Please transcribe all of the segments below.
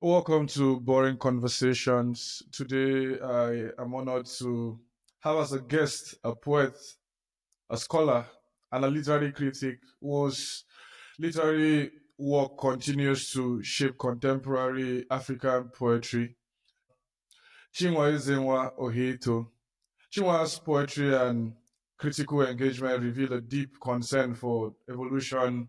Welcome to Boring Conversations. Today, I am honored to have as a guest a poet, a scholar, and a literary critic whose literary work continues to shape contemporary African poetry. Chinua Ezenwa-Ọhaeto. Chinua's poetry and critical engagement reveal a deep concern for evolution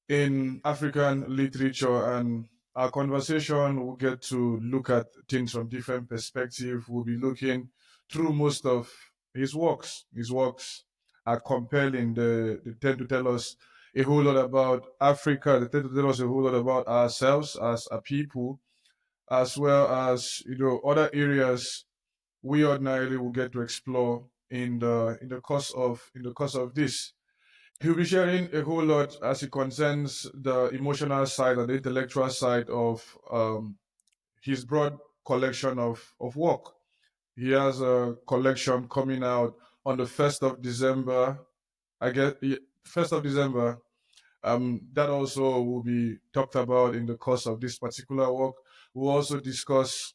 in African literature, and our conversation will get to look at things from different perspectives. We'll be looking through most of his works. His works are compelling. They tend to tell us a whole lot about Africa. They tend to tell us a whole lot about ourselves as a people, as well as other areas we ordinarily will get to explore in the course of this. He'll be sharing a whole lot as it concerns the emotional side and the intellectual side of his broad collection of work. He has a collection coming out on the 1st of December. I guess 1st of December. That also will be talked about in the course of this particular work. We'll also discuss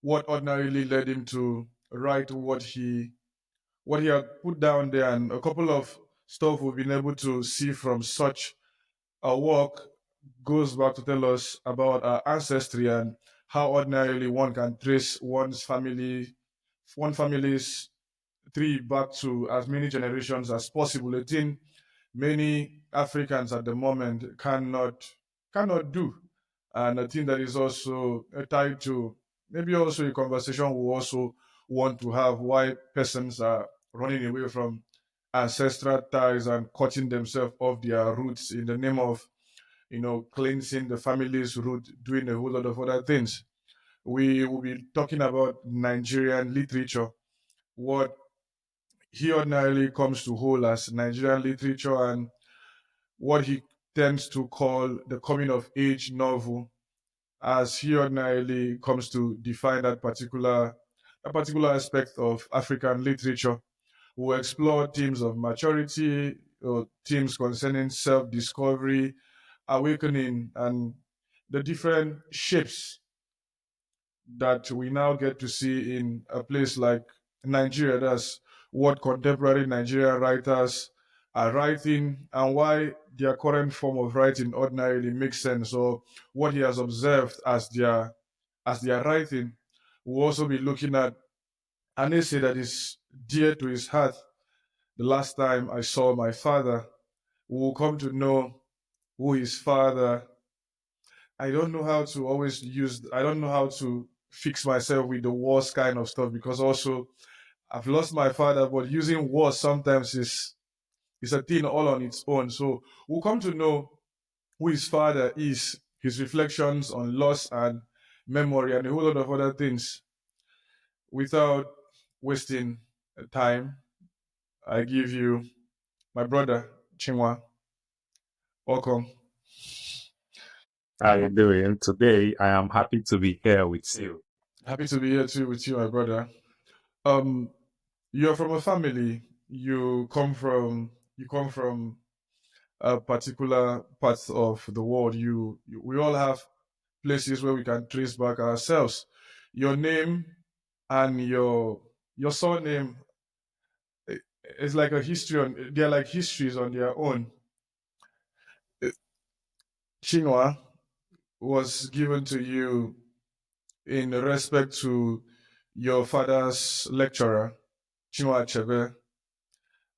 what ordinarily led him to write what he had put down there, and a couple of stuff we've been able to see from such a work goes back to tell us about our ancestry and how ordinarily one can trace one family's tree back to as many generations as possible. A thing many Africans at the moment cannot do, and a thing that is also tied to maybe also a conversation we also want to have why persons are running away from ancestral ties and cutting themselves off their roots in the name of cleansing the family's root, doing a whole lot of other things. We will be talking about Nigerian literature, what he ordinarily comes to hold as Nigerian literature, and what he tends to call the coming of age novel, as he ordinarily comes to define that particular aspect of African literature. We'll explore themes of maturity, themes concerning self-discovery, awakening, and the different shapes that we now get to see in a place like Nigeria. That's what contemporary Nigerian writers are writing, and why their current form of writing ordinarily makes sense, or what he has observed as their writing. We'll also be looking at an essay that is dear to his heart. The last time I saw my father, we will come to know who his father. I don't know how to fix myself with the worst kind of stuff, because also I've lost my father, but using words sometimes is a thing all on its own. So we'll come to know who his father is, his reflections on loss and memory, and a whole lot of other things. Without wasting time, I give you my brother, Chinua. Welcome. How you doing? Today, I am happy to be here with you. Happy to be here too with you, my brother. Um, you're from a family. You come from a particular part of the world. We all have places where we can trace back ourselves. Your name and your surname is like a history on. They're like histories on their own. Uh, Chinua was given to you in respect to your father's lecturer, Chinua Achebe,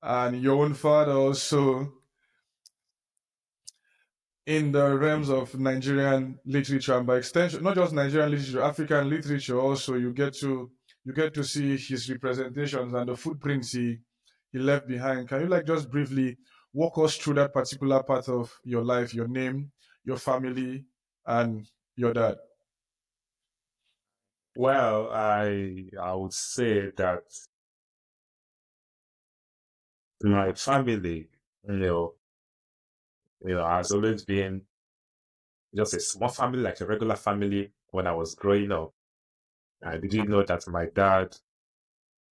and your own father also in the realms of Nigerian literature, and by extension, not just Nigerian literature, African literature also. You get to see his representations and the footprints he left behind. Can you like just briefly walk us through that particular part of your life, your name, your family, and your dad? Well, I would say that my family, you know, has always been just a small family, like a regular family. When I was growing up, I didn't know that my dad,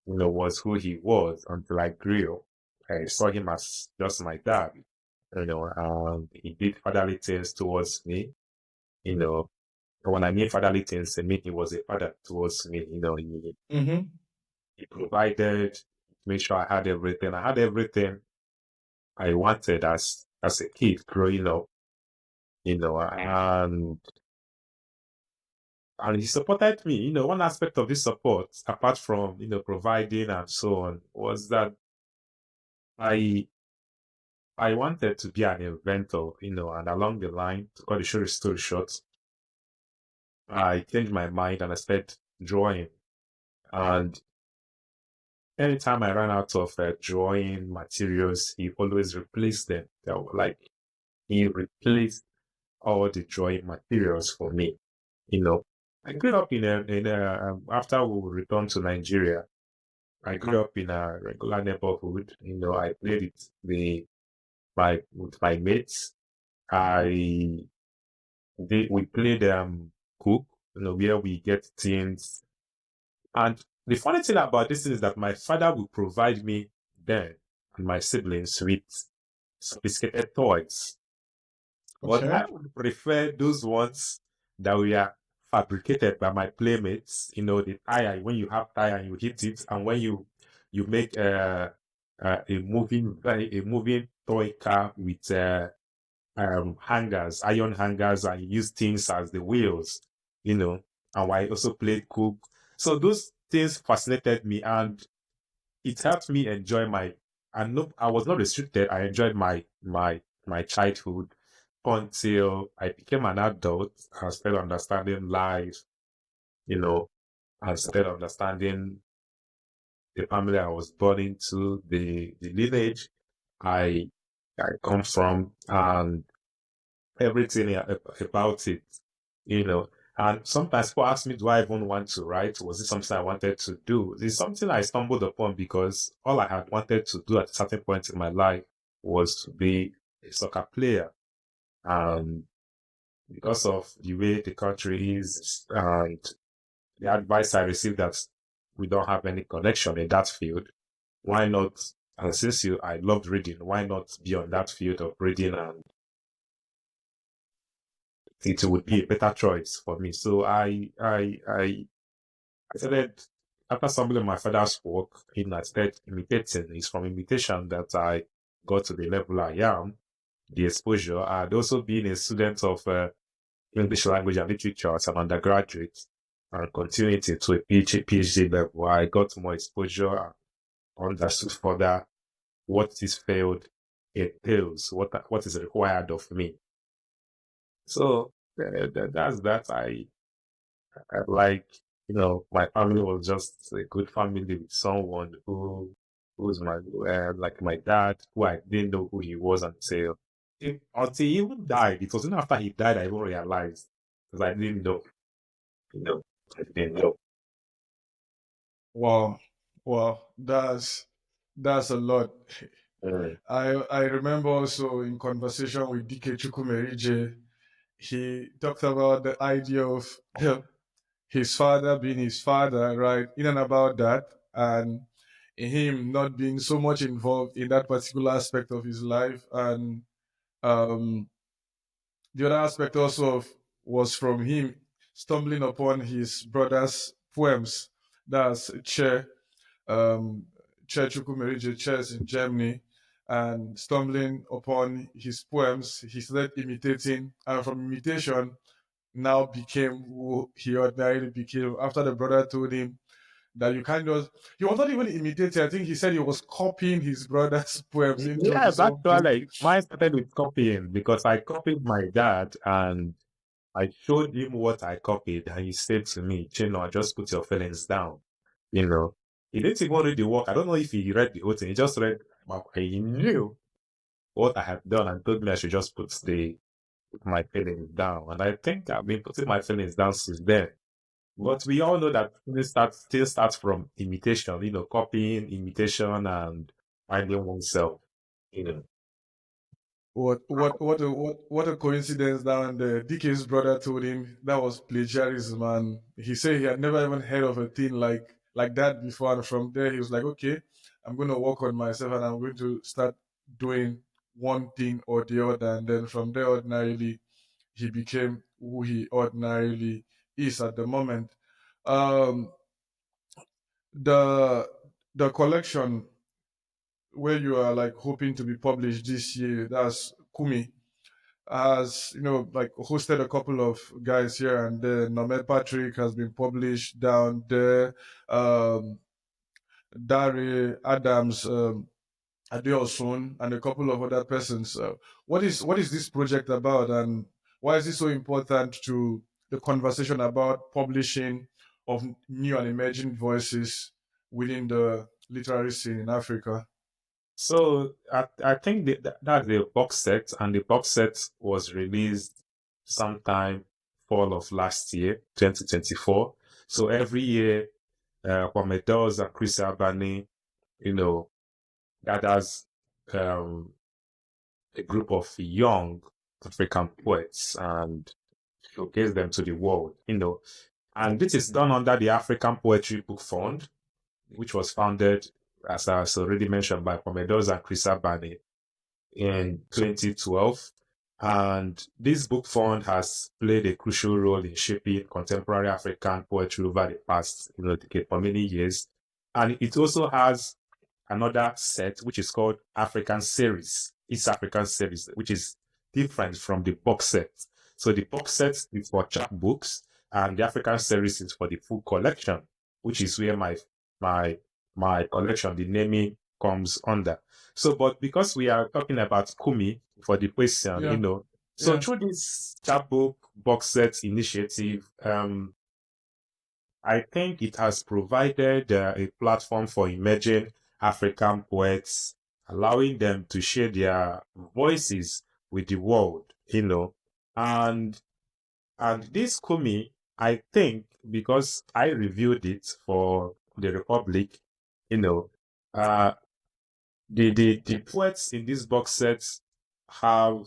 was who he was until I grew. I saw him as just my dad. He did fatherly things towards me. when I mean fatherly things, I mean he was a father towards me. Mm-hmm. He provided, made sure I had everything. I had everything I wanted as a kid growing up. And he supported me. One aspect of this support, apart from providing and so on, was that I I wanted to be an inventor. And along the line, to cut the short story short, I changed my mind and I started drawing. And anytime I ran out of drawing materials, he always replaced them. Like he replaced all the drawing materials for me. I grew up after we returned to Nigeria. I grew up in a regular neighborhood. I played with my mates. I we played cook. Where we get things. And the funny thing about this is that my father will provide me then and my siblings with sophisticated toys. But Okay. I would prefer those ones that were fabricated by my playmates. The tire, when you have tire and you hit it, and when you make a moving toy car with hangers, iron hangers, and use things as the wheels, and I also played cook. So those things fascinated me, and it helped me enjoy and no, I was not restricted. I enjoyed my childhood until I became an adult. I started understanding life, you know, I started understanding the family I was born into, the lineage I I come from, and everything about it, you know. And sometimes people ask me, do I even want to write? Was it something I wanted to do? It's something I stumbled upon because all I had wanted to do at a certain point in my life was to be a soccer player. And because of the way the country is and the advice I received that we don't have any connection in that field, why not? And since I loved reading, why not be on that field of reading, and it would be a better choice for me. So I started, after stumbling my father's work, I started imitating. It's from imitation that I got to the level I am, the exposure. I'd also been a student of English language and literature as an undergraduate, and continued to a PhD level. I got more exposure and understood further what this field entails, what is required of me. So that's that. Like, my family was just a good family with someone who's like my dad, who I didn't know who he was until he even died. It wasn't after he died I even realized, because I didn't know, you know, I didn't know. Wow. Wow. That's a lot. Mm. I remember also in conversation with DK Chukwuemeka, he talked about the idea of his father being his father, right? In and about that, and him not being so much involved in that particular aspect of his life. And um, the other aspect also was from him stumbling upon his brother's poems. That's um, Che Chukwuemeka, Chess in Germany, and stumbling upon his poems, he started imitating, and from imitation, now became who he ordinarily became. After the brother told him that you can't just, he was not even imitating. I think he said he was copying his brother's poems into Yes, his own poem. actually, mine started with copying because I copied my dad and I showed him what I copied, and he said to me, Chinua, just put your feelings down. You know, he didn't even read the work. I don't know if he read the whole thing. He just read, he knew what I had done and told me I should just put my feelings down. And I think I've been putting my feelings down since then. But we all know that still starts from imitation, copying, imitation, and finding oneself. You know. What a coincidence down there. DK's brother told him that was plagiarism, and he said he had never even heard of a thing like that before. And from there, he was like, "Okay, I'm going to work on myself, and I'm going to start doing one thing or the other." And then from there, ordinarily, he became who he ordinarily is at the moment. Um, the the collection where you are like hoping to be published this year, that's Kumi, has like hosted a couple of guys here and there. Nomad Patrick has been published down there. Um, Dare Adams, Adeosun, and a couple of other persons. What is this project about, and why is it so important to the conversation about publishing of new and emerging voices within the literary scene in Africa? So I think that's the box set, and the box set was released sometime fall of last year, 2024. So every year, Kwamedoza and Chris Abani, gathers um, a group of young African poets and showcase them to the world. And this is done under the African Poetry Book Fund, which was founded, as I was already mentioned, by Kwamedoza and Chris Abani in 2012. And this book fund has played a crucial role in shaping contemporary African poetry over the past decade, for many years. And it also has another set, which is called African Series, East African Series, which is different from the box set. So the box set is for chapbooks, and the African Series is for the full collection, which is where my collection, the naming, comes under. So, but because we are talking about Kumi for the question, Yeah, so yeah, through this chapbook box set initiative, I think it has provided a platform for emerging African poets, allowing them to share their voices with the world. And this Kumi, I think, because I reviewed it for the Republic, uh, the poets in this box set have,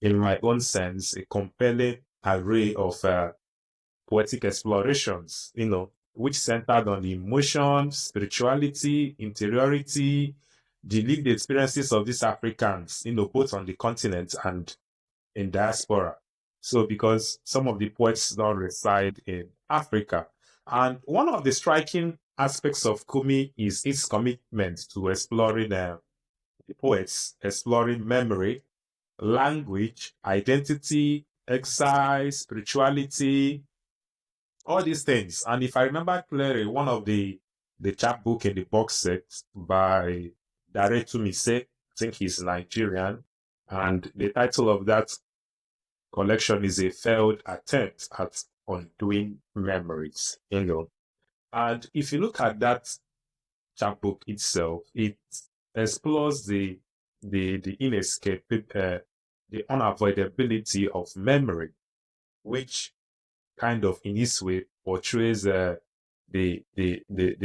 in my own sense, a compelling array of poetic explorations, which centered on the emotion, spirituality, interiority, the lived experiences of these Africans, both on the continent and in diaspora. So, because some of the poets now reside in Africa. And one of the striking aspects of Kumi is its commitment to exploring the poets, exploring memory, language, identity, exile, spirituality, all these things. And if I remember clearly, one of the chapbook in the box set by Dare Tumise, I think he's Nigerian, and the title of that collection is A Failed Attempt at Undoing Memories. And if you look at that chapbook itself, it explores the inescapable, the unavoidability of memory, which kind of in its way portrays the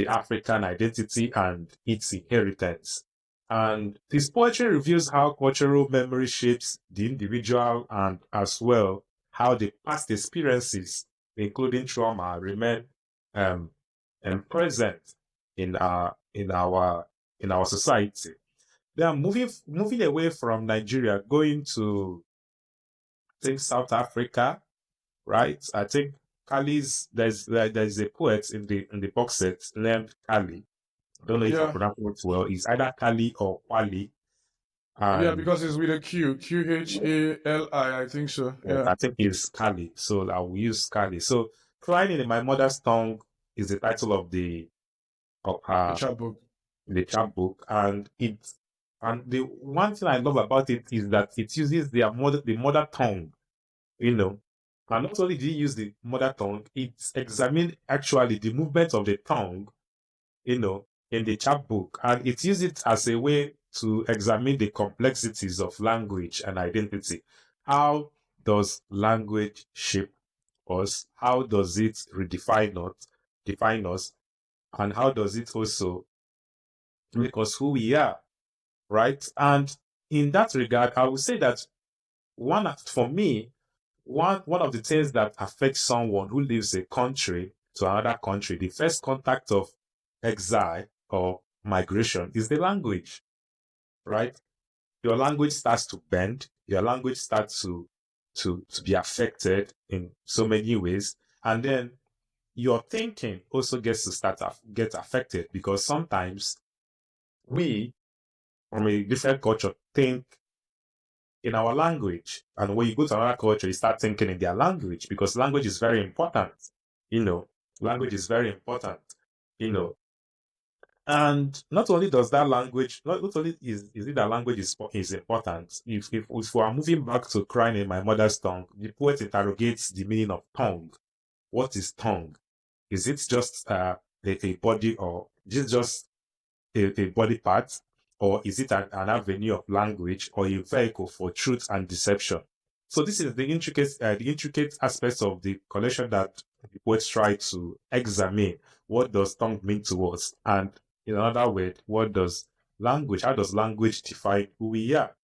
African identity and its inheritance. And this poetry reveals how cultural memory shapes the individual, and as well how the past experiences, including trauma, remain um, and present in our society. Then moving away from Nigeria, going to, I think, South Africa, right? I think there's a poet in the box set named Kali. I don't know if I yeah, pronounce it well. It's either Kali or Wali, yeah. and Because it's with a Qhali, I think so. Yeah, I think it's Kali. So I will use Kali. So "Crying in My Mother's Tongue" is the title of of the her chapbook. the chapbook, and the one thing I love about it is that it uses the mother tongue, you know. And not only did he use the mother tongue, it examined actually the movement of the tongue, in the chapbook, and it used it as a way to examine the complexities of language and identity. How does language shape us? How does it define us, and how does it also make us who we are, right? And in that regard, I would say that for me, one of the things that affects someone who leaves a country to another country, the first contact of exile or migration, is the language, right? Your language starts to bend, your language starts to to be affected in so many ways. And then your thinking also gets to get affected, because sometimes we from a different culture think in our language, and when you go to another culture, you start thinking in their language, because language is very important. Language is very important. And not only does that language, not only is it that language is important. If we are moving back to crying in my mother's tongue, the poet interrogates the meaning of tongue. What is tongue? Is it just a body, or is it just a body part, or is it an avenue of language, or a vehicle for truth and deception? So this is the intricate aspects of the collection that the poets try to examine. What does tongue mean to us? And in another word, how does language define who we are?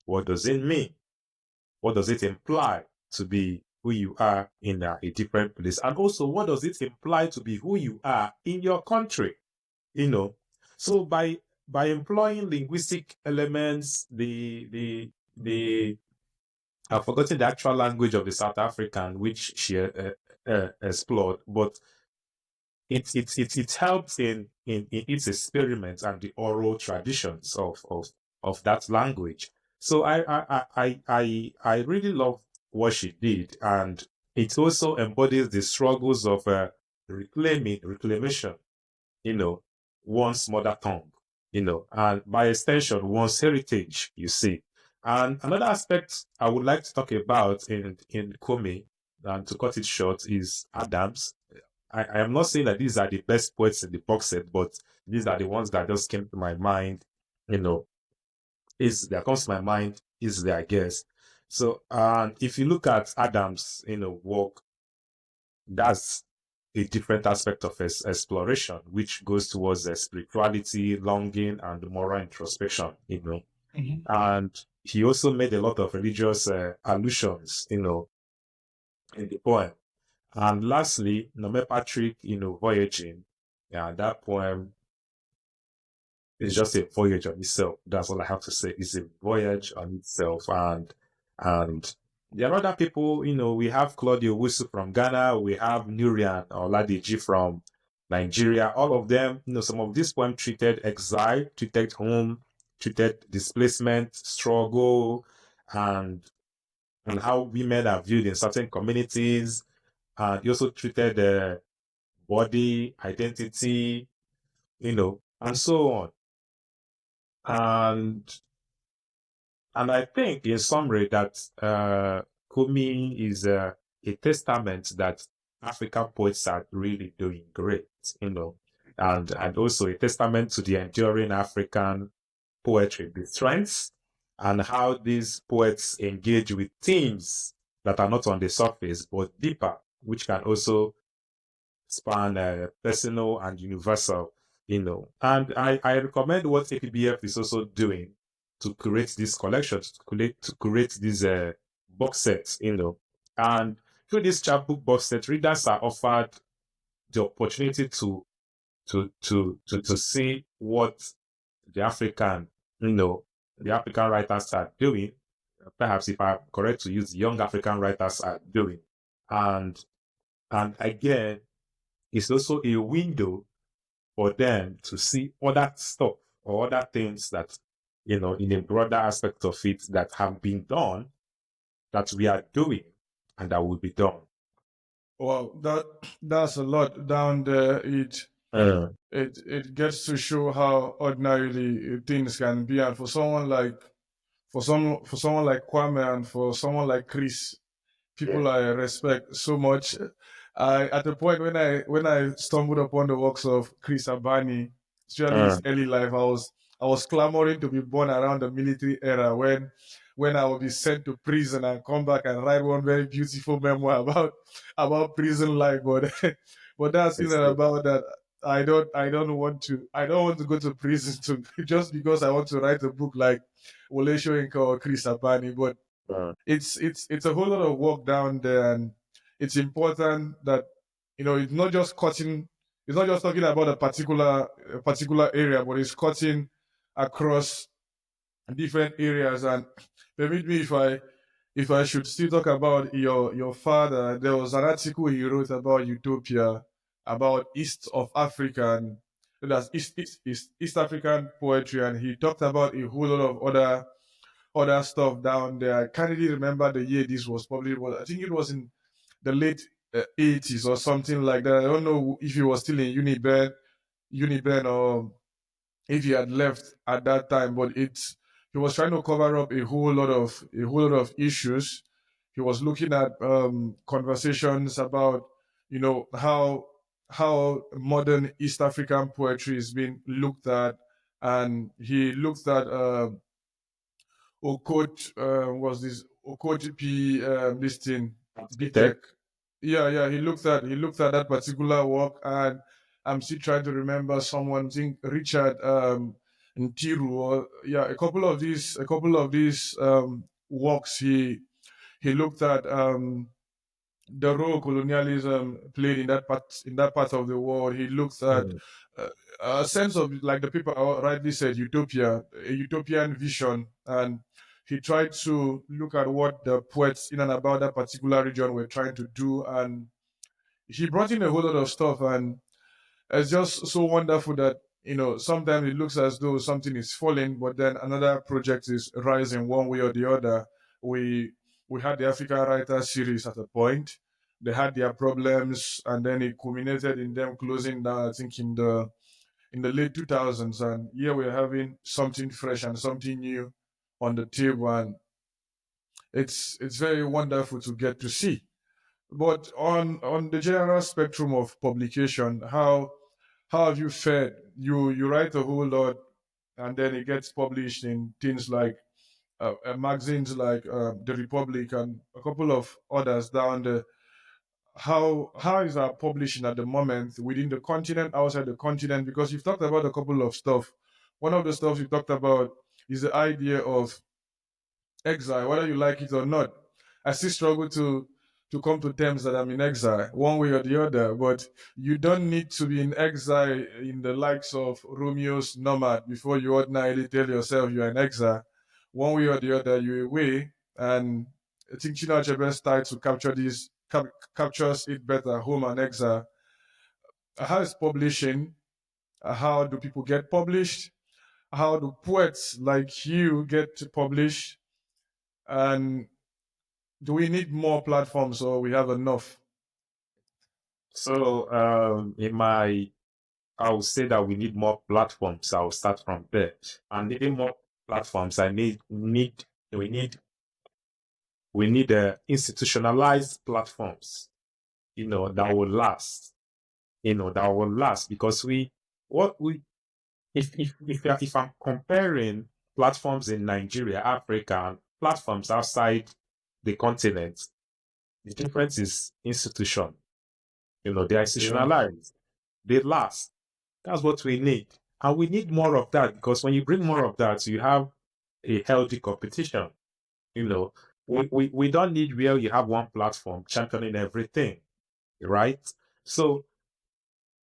What does it mean? What does it imply to be who you are in a different place? And also, what does it imply to be who you are in your country? So by employing linguistic elements, I've forgotten the actual language of the South African, which she explored, but it helps in its experiments and the oral traditions of that language. So I really love what she did, and it also embodies the struggles of reclamation, one's mother tongue, and by extension, one's heritage, you see. And another aspect I would like to talk about in Kumi, and to cut it short, is Adams. I am not saying that these are the best poets in the box set, but these are the ones that just came to my mind, that comes to my mind easily, I guess. So, and if you look at Adams' work, that's a different aspect of exploration, which goes towards spirituality, longing, and moral introspection. Mhm. And he also made a lot of religious allusions, in the poem. And lastly, Nome Patrick, voyaging. Yeah, that poem is just a voyage on itself. That's all I have to say. It's a voyage on itself. And there are other people, we have Claudio Wusu from Ghana, we have Nurian Oladeji from Nigeria. All of them, some of these poems treated exile, treated home, treated displacement, struggle, and how women are viewed in certain communities. And he also treated body, identity, and so on. And I think, in summary, that Kumi is a testament that African poets are really doing great, and also a testament to the enduring African poetry, the strengths, and how these poets engage with themes that are not on the surface but deeper, which can also span personal and universal, And I recommend what APBF is also doing to create these collections, to create these box sets, And through this chapbook box set, readers are offered the opportunity to see what the African, the African writers are doing. Perhaps, if I'm correct to use, young African writers are doing. And again, it's also a window for them to see other stuff or other things that, in a broader aspect of it, that have been done, that we are doing, and that will be done. Well, that's a lot down there. It gets to show how ordinarily things can be, and for someone like Kwame, and for someone like Chris, Yeah. people I respect so much. At the point when I stumbled upon the works of Chris Abani, especially his early life, I was clamoring to be born around the military era when I would be sent to prison and come back and write one very beautiful memoir about prison life. But but that's in and about that. I don't want to go to prison to just because I want to write a book like Wole Soyinka or Chris Abani. But it's a whole lot of work down there, and it's important that it's not just cutting. It's not just talking about a particular area, but it's cutting across different areas. And permit me, if I should still talk about your father, there was an article he wrote about utopia, about East of African, that's East African poetry, and he talked about a whole lot of other stuff down there. I can't really remember the year this was. Probably was, I think it was in the late 80s or something like that. I don't know if he was still in Uniben, or if he had left at that time, but he was trying to cover up a whole lot of issues. He was looking at conversations about how modern East African poetry is being looked at, and he looked at Okot was this Okot P this thing Tech. BTech. Yeah. He looked at that particular work, and I'm still trying to remember someone. I think Richard Ntiru, or yeah, a couple of these works. He looked at the role colonialism played in that part of the world. He looked at Mm. uh, a sense of, like the people rightly said, utopia, a utopian vision, and he tried to look at what the poets in and about that particular region were trying to do, and he brought in a whole lot of stuff, and it's just so wonderful that sometimes it looks as though something is falling, but then another project is rising one way or the other. We we had the African Writers series at a point. They had their problems, and then it culminated in them closing down, I think, in the late 2000s, and here we're having something fresh and something new on the table, and it's very wonderful to get to see. But on the general spectrum of publication, how have you fared? You write a whole lot, and then it gets published in things like magazines like the Republic and a couple of others down there. How is our publishing at the moment within the continent, outside the continent? Because you've talked about a couple of stuff. One of the stuff you talked about is the idea of exile, whether you like it or not. I still struggle to come to terms that I'm in exile, one way or the other. But you don't need to be in exile in the likes of Romeo's Nomad before you ordinarily tell yourself you're in exile. One way or the other, you're away. And I think Chinua Achebe's style to captures it better, home and exile. How is publishing? How do people get published? How do poets like you get published? And do we need more platforms, or we have enough? So, I would say that we need more platforms. I'll start from there. And needing more platforms, we need, institutionalized platforms, that will last, because what we, if I'm comparing platforms in Nigeria, Africa, and platforms outside the continent, the difference is institution. They are Yeah. institutionalized. They last. That's what we need. And we need more of that, because when you bring more of that, you have a healthy competition. We don't need where you have one platform championing everything, right? So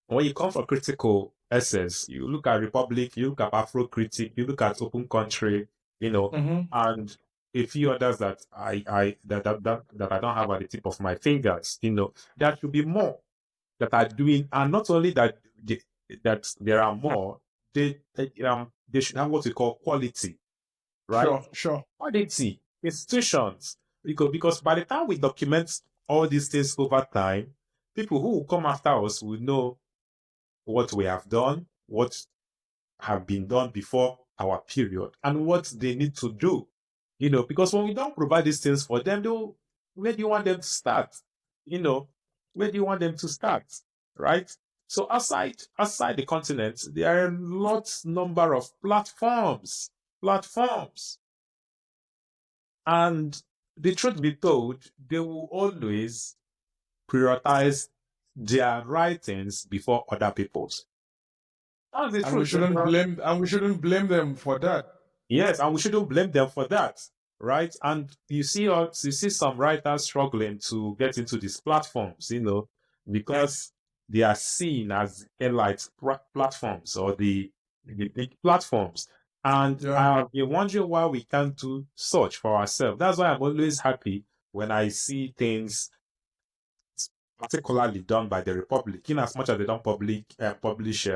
when you come for critical essays, you look at Republic, you look at Afro Critic, you look at Open Country, Mm-hmm. and a few others that I don't have at the tip of my fingers. There should be more that are doing, and not only that, that there are more, they should have what we call quality, right? Sure, sure. Quality institutions, because by the time we document all these things over time, people who will come after us will know what we have done, what have been done before our period, and what they need to do. Because when we don't provide these things for them, where do you want them to start? You know, where do you want them to start? Right? So outside the continent, there are lots number of platforms, and the truth be told, they will always prioritize their writings before other people's. That's the And we truth. shouldn't blame them for that. Yes, and we shouldn't blame them for that, right? And you see some writers struggling to get into these platforms, because they are seen as elite platforms, or the big platforms. And Yeah. I've been wondering why we can't do such for ourselves. That's why I'm always happy when I see things particularly done by the Republic, in as much as they don't publish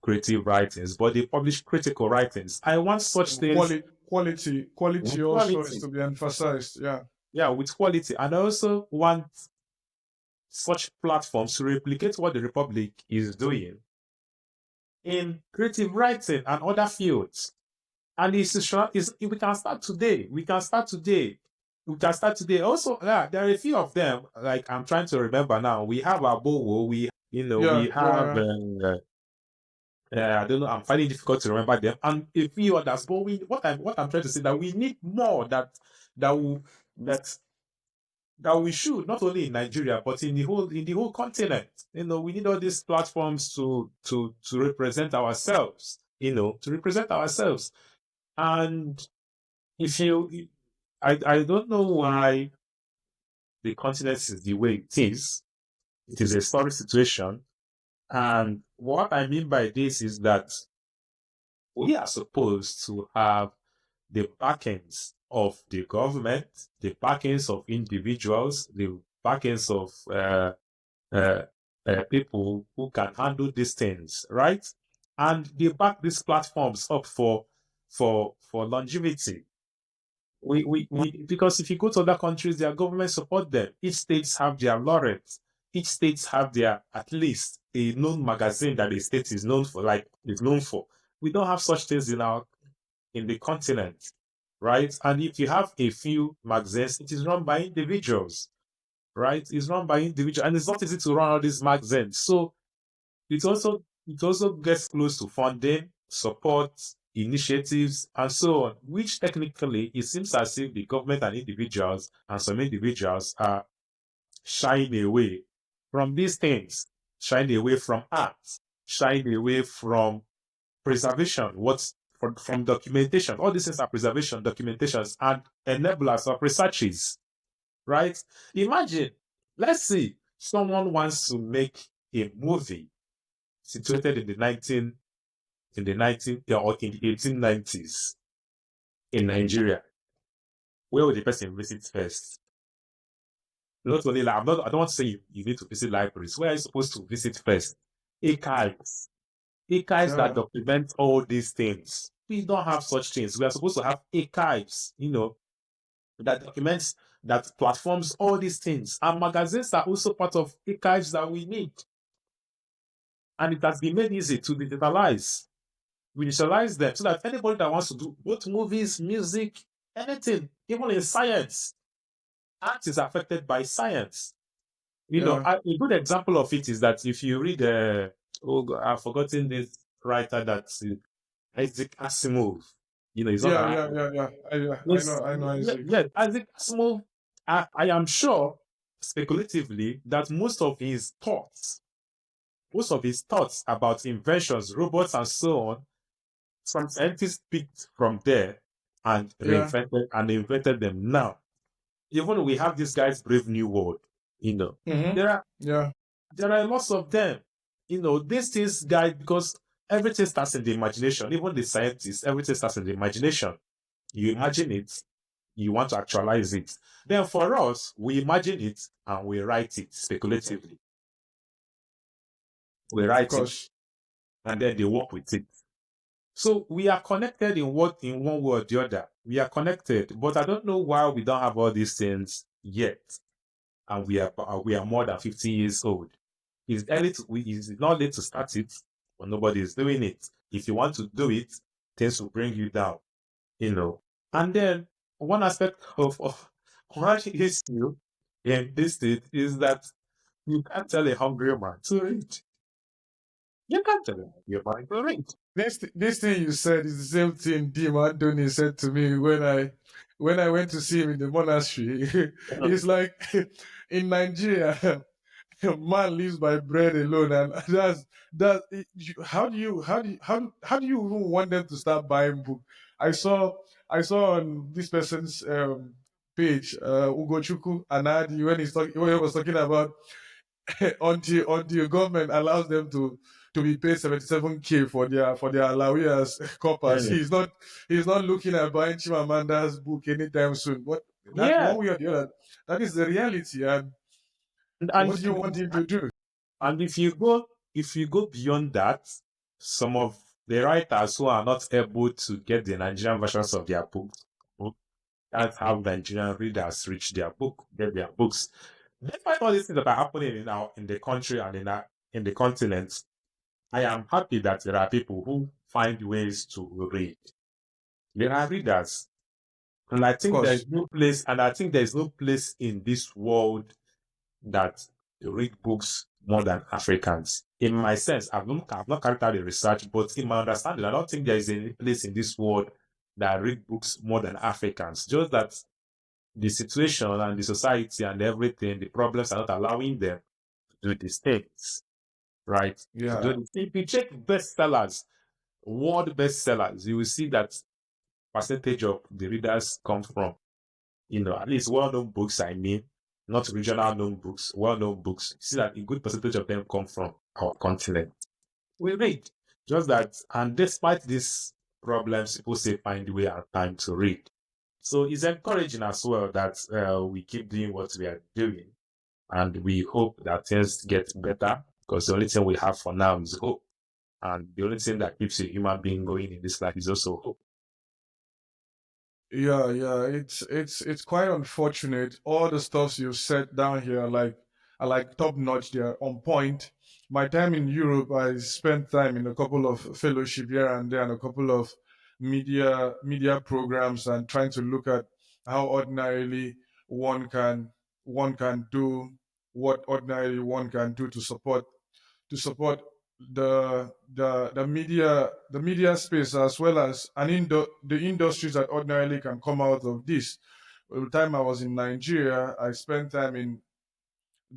creative writings, but they publish critical writings. I want such things Quality with also is quality. to be emphasized. Yeah. Yeah, with quality. And I also want such platforms to replicate what the Republic is doing in creative writing and other fields. And we can start today. We can start today. We can start today. Also, there are a few of them. Like I'm trying to remember now. We have Abowo. We Yeah. Yeah. have. Yeah. I don't know. I'm finding it difficult to remember them, and a few others. But what I'm trying to say that we need more that will that that we should, not only in Nigeria but in the whole continent. We need all these platforms to represent ourselves. To represent ourselves. And if you, I don't know why the continent is the way it is. It is a story situation. And what I mean by this is that we are supposed to have the backings of the government, the backings of individuals, the backings of uh, people who can handle these things, right? And they back these platforms up for longevity. Because if you go to other countries, their government support them. Each states have their laureates. Each states have their at least a known magazine that the state is known for. We don't have such things in the continent, right? And if you have a few magazines, it is run by individuals, right? It's run by individuals, and it's not easy to run all these magazines. So it also gets close to funding, support, initiatives, and so on, which technically it seems as if the government and individuals and some individuals are shying away from these things, shying away from art, shying away from preservation, from documentation. All these things are preservation, documentations, and enablers of researches, right? Imagine, let's see, someone wants to make a movie situated in the 19 or in the 1890s in Nigeria. Where would the person visit first? Not only like, I don't want to say you need to visit libraries. Where are you supposed to visit first? Archives. Archives that Yeah. document all these things. We don't have such things. We are supposed to have archives, that documents, that platforms all these things. And magazines are also part of archives that we need. And it has been made easy to digitalize. We initialize them so that anybody that wants to do both movies, music, anything, even in science, art is affected by science. Yeah. A good example of it is that if you read, oh God, I've forgotten this writer, that's Isaac Asimov. He's not Yeah. an Yeah. Yeah. Yeah. I yes, know. I know. Isaac. yeah, Isaac Asimov. I am sure, speculatively, that most of his thoughts about inventions, robots, and so on, some scientists picked from there and Yeah. invented them. Now, even we have this guy's Brave New World, Mm-hmm. there are Yeah. there are lots of them. This things guy, because everything starts in the imagination. Even the scientists, everything starts in the imagination. You imagine it, you want to actualize it. Then for us, we imagine it and we write it speculatively. We Of write it course. and then they work with it. So we are connected in one way or the other. We are connected, but I don't know why we don't have all these things yet, and we are more than 50 years old. It's not late to start it, but nobody is doing it. If you want to do it, things will bring you down, And then one aspect of one issue in this state is that you can't tell a hungry man to read. You can't tell a hungry man to read. This thing you said is the same thing Dima Doni said to me when I went to see him in the monastery. It's like in Nigeria, man lives by bread alone, and how do you even want them to start buying book? I saw on this person's page, Ugochukwu Anadi, when he was talking about until government allows them to be paid 77K for their allowance coppers. Mm. He's not looking at buying Chimamanda's book anytime soon. But that Yeah, one way or the other, that is the reality. And what do you want him to do? and if you go beyond that, some of the writers who are not able to get the Nigerian versions of their book can't have Nigerian readers reach their book, get their books. Despite all these things that are happening in the country and in the continent, I am happy that there are people who find ways to read. There are readers. And I Of think course. there's no place, and I think there's no place in this world that read books more than Africans. In my sense, I've not carried out the research, but in my understanding, I don't think there is any place in this world that read books more than Africans. Just that the situation and the society and everything, the problems are not allowing them to do these things, right? To Yeah. do this. If you check bestsellers, world bestsellers, you will see that percentage of the readers come from, at least well-known books, I mean, not regional known books, well-known books. You see that a good percentage of them come from our continent. We read. Just that, and despite these problems, people say find a way and time to read. So it's encouraging as well that we keep doing what we are doing. And we hope that things get better, because the only thing we have for now is hope. And the only thing that keeps a human being going in this life is also hope. Yeah, yeah, it's quite unfortunate. All the stuffs you've said down here are like top notch. They're on point. My time in Europe, I spent time in a couple of fellowship here and there, and a couple of media programs, and trying to look at how ordinarily one can one can do what ordinarily one can do to support the media space, as well as the industries that ordinarily can come out of this. By the time I was in Nigeria, I spent time in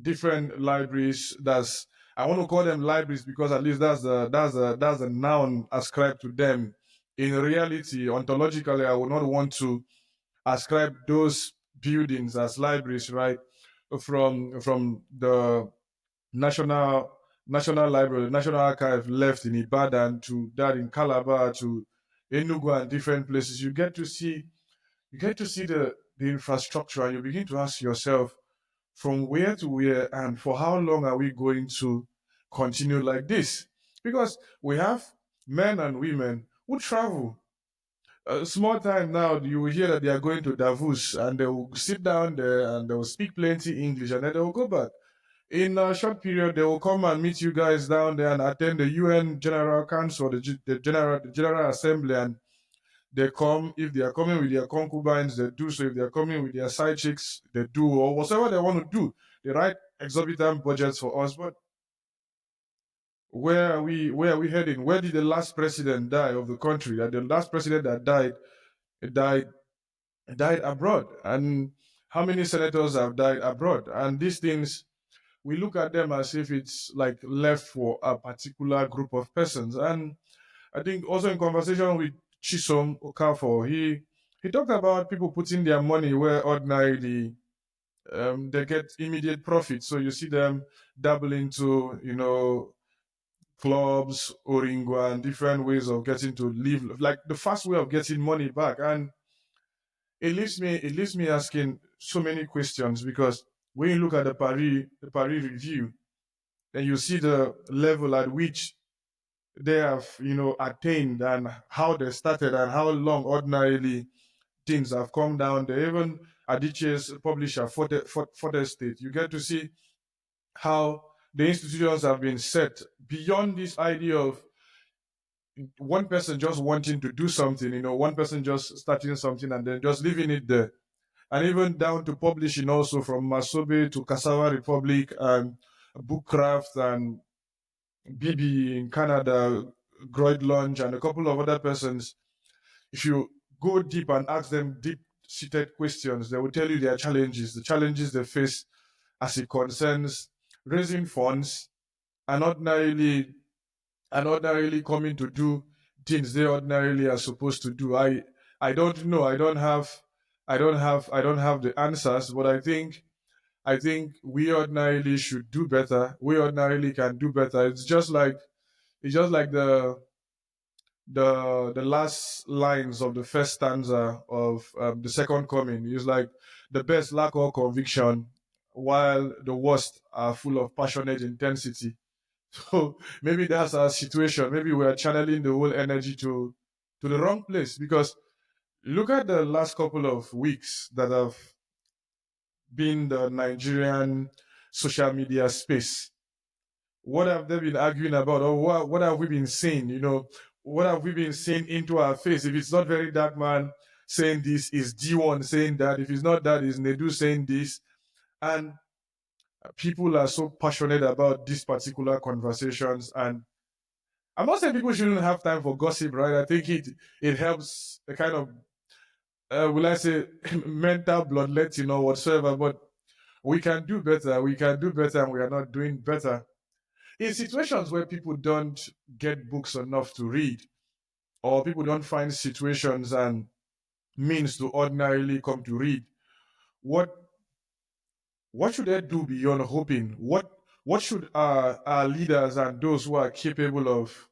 different libraries. That's I want to call them libraries because at least that's the noun ascribed to them. In reality, ontologically, I would not want to ascribe those buildings as libraries, right? From the National National Library, National Archive left in Ibadan to that in Calabar to Enugu and different places. You get to see the infrastructure, and you begin to ask yourself from where to where and for how long are we going to continue like this? Because we have men and women who travel. A small time now, you will hear that they are going to Davos and they will sit down there and they will speak plenty English and then they will go back in a short period. They will come and meet you guys down there and attend the UN General Council, the General Assembly, and they come. If they are coming with their concubines, they do so. If they are coming with their side chicks, they do, or whatever they want to do. They write exorbitant budgets for us. But where are we? Where are we heading? Where did the last president die of the country? That the last president that died died abroad, and how many senators have died abroad? And these things, we look at them as if it's like left for a particular group of persons. And I think also in conversation with Chisom Okafor, he talked about people putting their money where ordinarily they get immediate profit. So you see them dabble into, clubs, Oringwa, and different ways of getting to live, like the fast way of getting money back. And it leaves me asking so many questions because when you look at the Paris review, and you see the level at which they have, attained and how they started and how long ordinarily things have come down. They even Adichie's publisher for the state. You get to see how the institutions have been set beyond this idea of one person just wanting to do something, one person just starting something and then just leaving it there. And even down to publishing also from Masobe to Cassava Republic and Bookcraft and BB in Canada, Groyd Lunch, and a couple of other persons. If you go deep and ask them deep seated questions, they will tell you their challenges, the challenges they face as it concerns raising funds and ordinarily coming to do things they ordinarily are supposed to do. I don't know. I don't have the answers, but I think we ordinarily should do better. We ordinarily can do better. It's just like It's just like the last lines of the first stanza of the second coming. It's like the best lack all conviction, while the worst are full of passionate intensity. So maybe that's our situation. Maybe we are channeling the whole energy to the wrong place, because look at the last couple of weeks that have been the Nigerian social media space. What have they been arguing about, or what have we been saying? What have we been saying into our face? If it's not very dark man saying this, is D1 saying that. If it's not that, is Nedu saying this. And people are so passionate about these particular conversations. And I'm not saying people shouldn't have time for gossip, right? I think it helps a kind of will I say mental bloodletting or whatsoever. But we can do better. We can do better, and we are not doing better. In situations where people don't get books enough to read, or people don't find situations and means to ordinarily come to read, what what should they do beyond hoping? What should our leaders and those who are capable of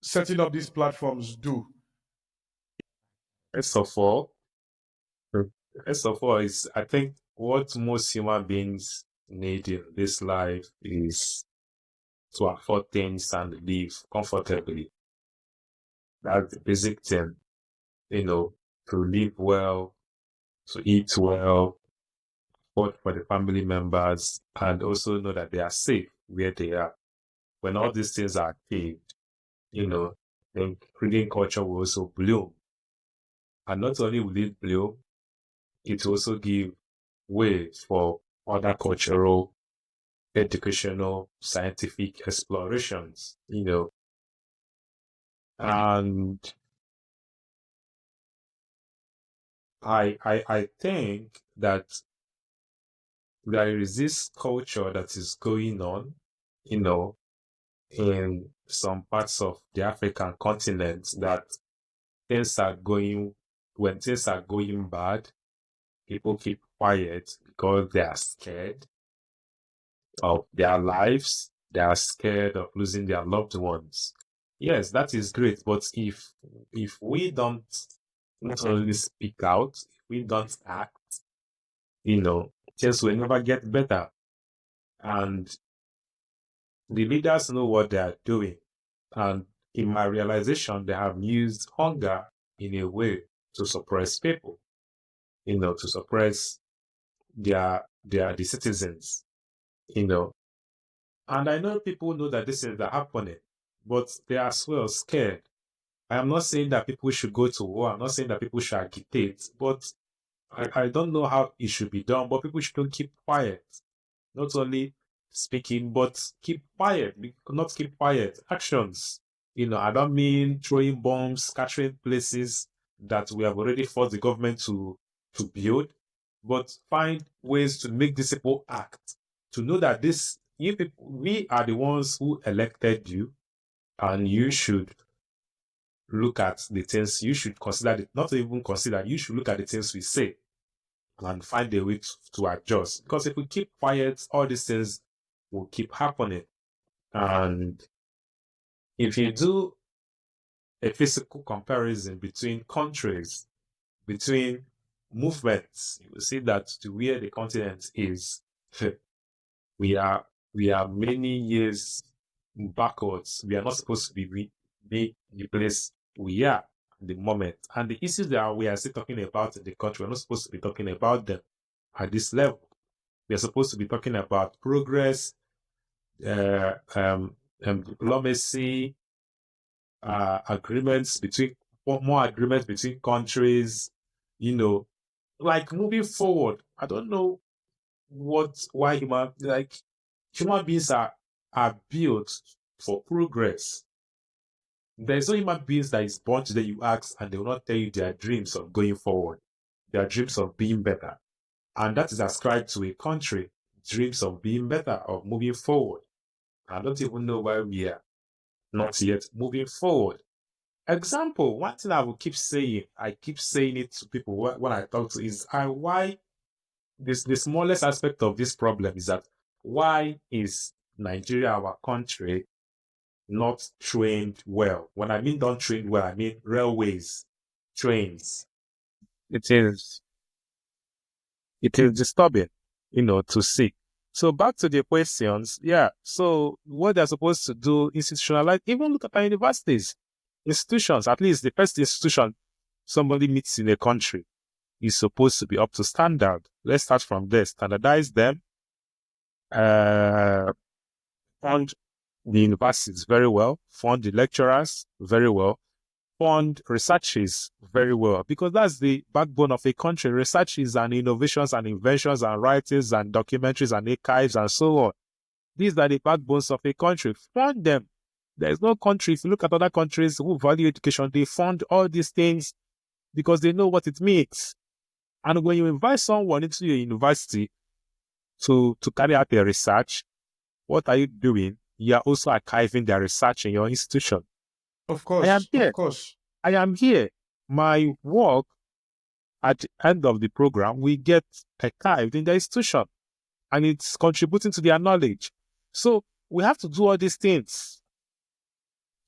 setting up these platforms do? First of all, first of all, is I think what most human beings need in this life is to afford things and live comfortably. That's the basic thing, to live well, to eat well, afford for the family members, and also know that they are safe where they are. When all these things are achieved, then reading culture will also bloom. And not only will it bloom, it will also give way for other cultural, educational, scientific explorations, And I think that there is this culture that is going on, in some parts of the African continent, that when things are going bad, people keep quiet because they are scared of their lives. They are scared of losing their loved ones. Yes, that is great. But if we don't not only speak out, if we don't act, things will never get better. And the leaders know what they are doing. And in my realization, they have used hunger in a way to suppress people, to suppress the citizens, And I know people know that this is happening, but they are as well scared. I am not saying that people should go to war. I'm not saying that people should agitate, but I don't know how it should be done. But people should keep quiet. Not only speaking, but keep quiet. Not keep quiet. Actions. I don't mean throwing bombs, scattering places that we have already forced the government to build, but find ways to make these people act. To know that we are the ones who elected you, and you should look at the things, you should consider it, not even consider, you should look at the things we say and find a way to adjust. Because if we keep quiet, all these things will keep happening. And if you do a physical comparison between countries, between movements, you will see that to where the continent is, we are many years backwards. We are not supposed to be the place we are at the moment. And the issues that we are still talking about in the country, we're not supposed to be talking about them at this level. We are supposed to be talking about progress, diplomacy, more agreements between countries, like moving forward. I don't know why human beings are built for progress. There's no human beings that is born today, you ask, and they will not tell you their dreams of going forward, their dreams of being better. And that is ascribed to a country, dreams of being better, of moving forward. I don't even know why we are not yet moving forward. Example, one thing I keep saying it to people when I talk to is why the smallest aspect of this problem is that why is Nigeria, our country, not trained well. When I mean not trained well, I mean railways, trains. It is disturbing, to see. So back to the questions, yeah. So what they're supposed to do, institutionalize, even look at our universities, institutions, at least the first institution somebody meets in a country is supposed to be up to standard. Let's start from there. Standardize them, uh, fund the universities very well, fund the lecturers very well, fund researches very well, because that's the backbone of a country. Researches and innovations and inventions and writings and documentaries and archives and so on. These are the backbones of a country. Fund them. There's no country, if you look at other countries who value education, they fund all these things because they know what it means. And when you invite someone into your university to carry out their research, what are you doing? You are also archiving their research in your institution. Of I am course, here. of course. I am here. My work at the end of the program, we get archived in the institution and it's contributing to their knowledge. So we have to do all these things.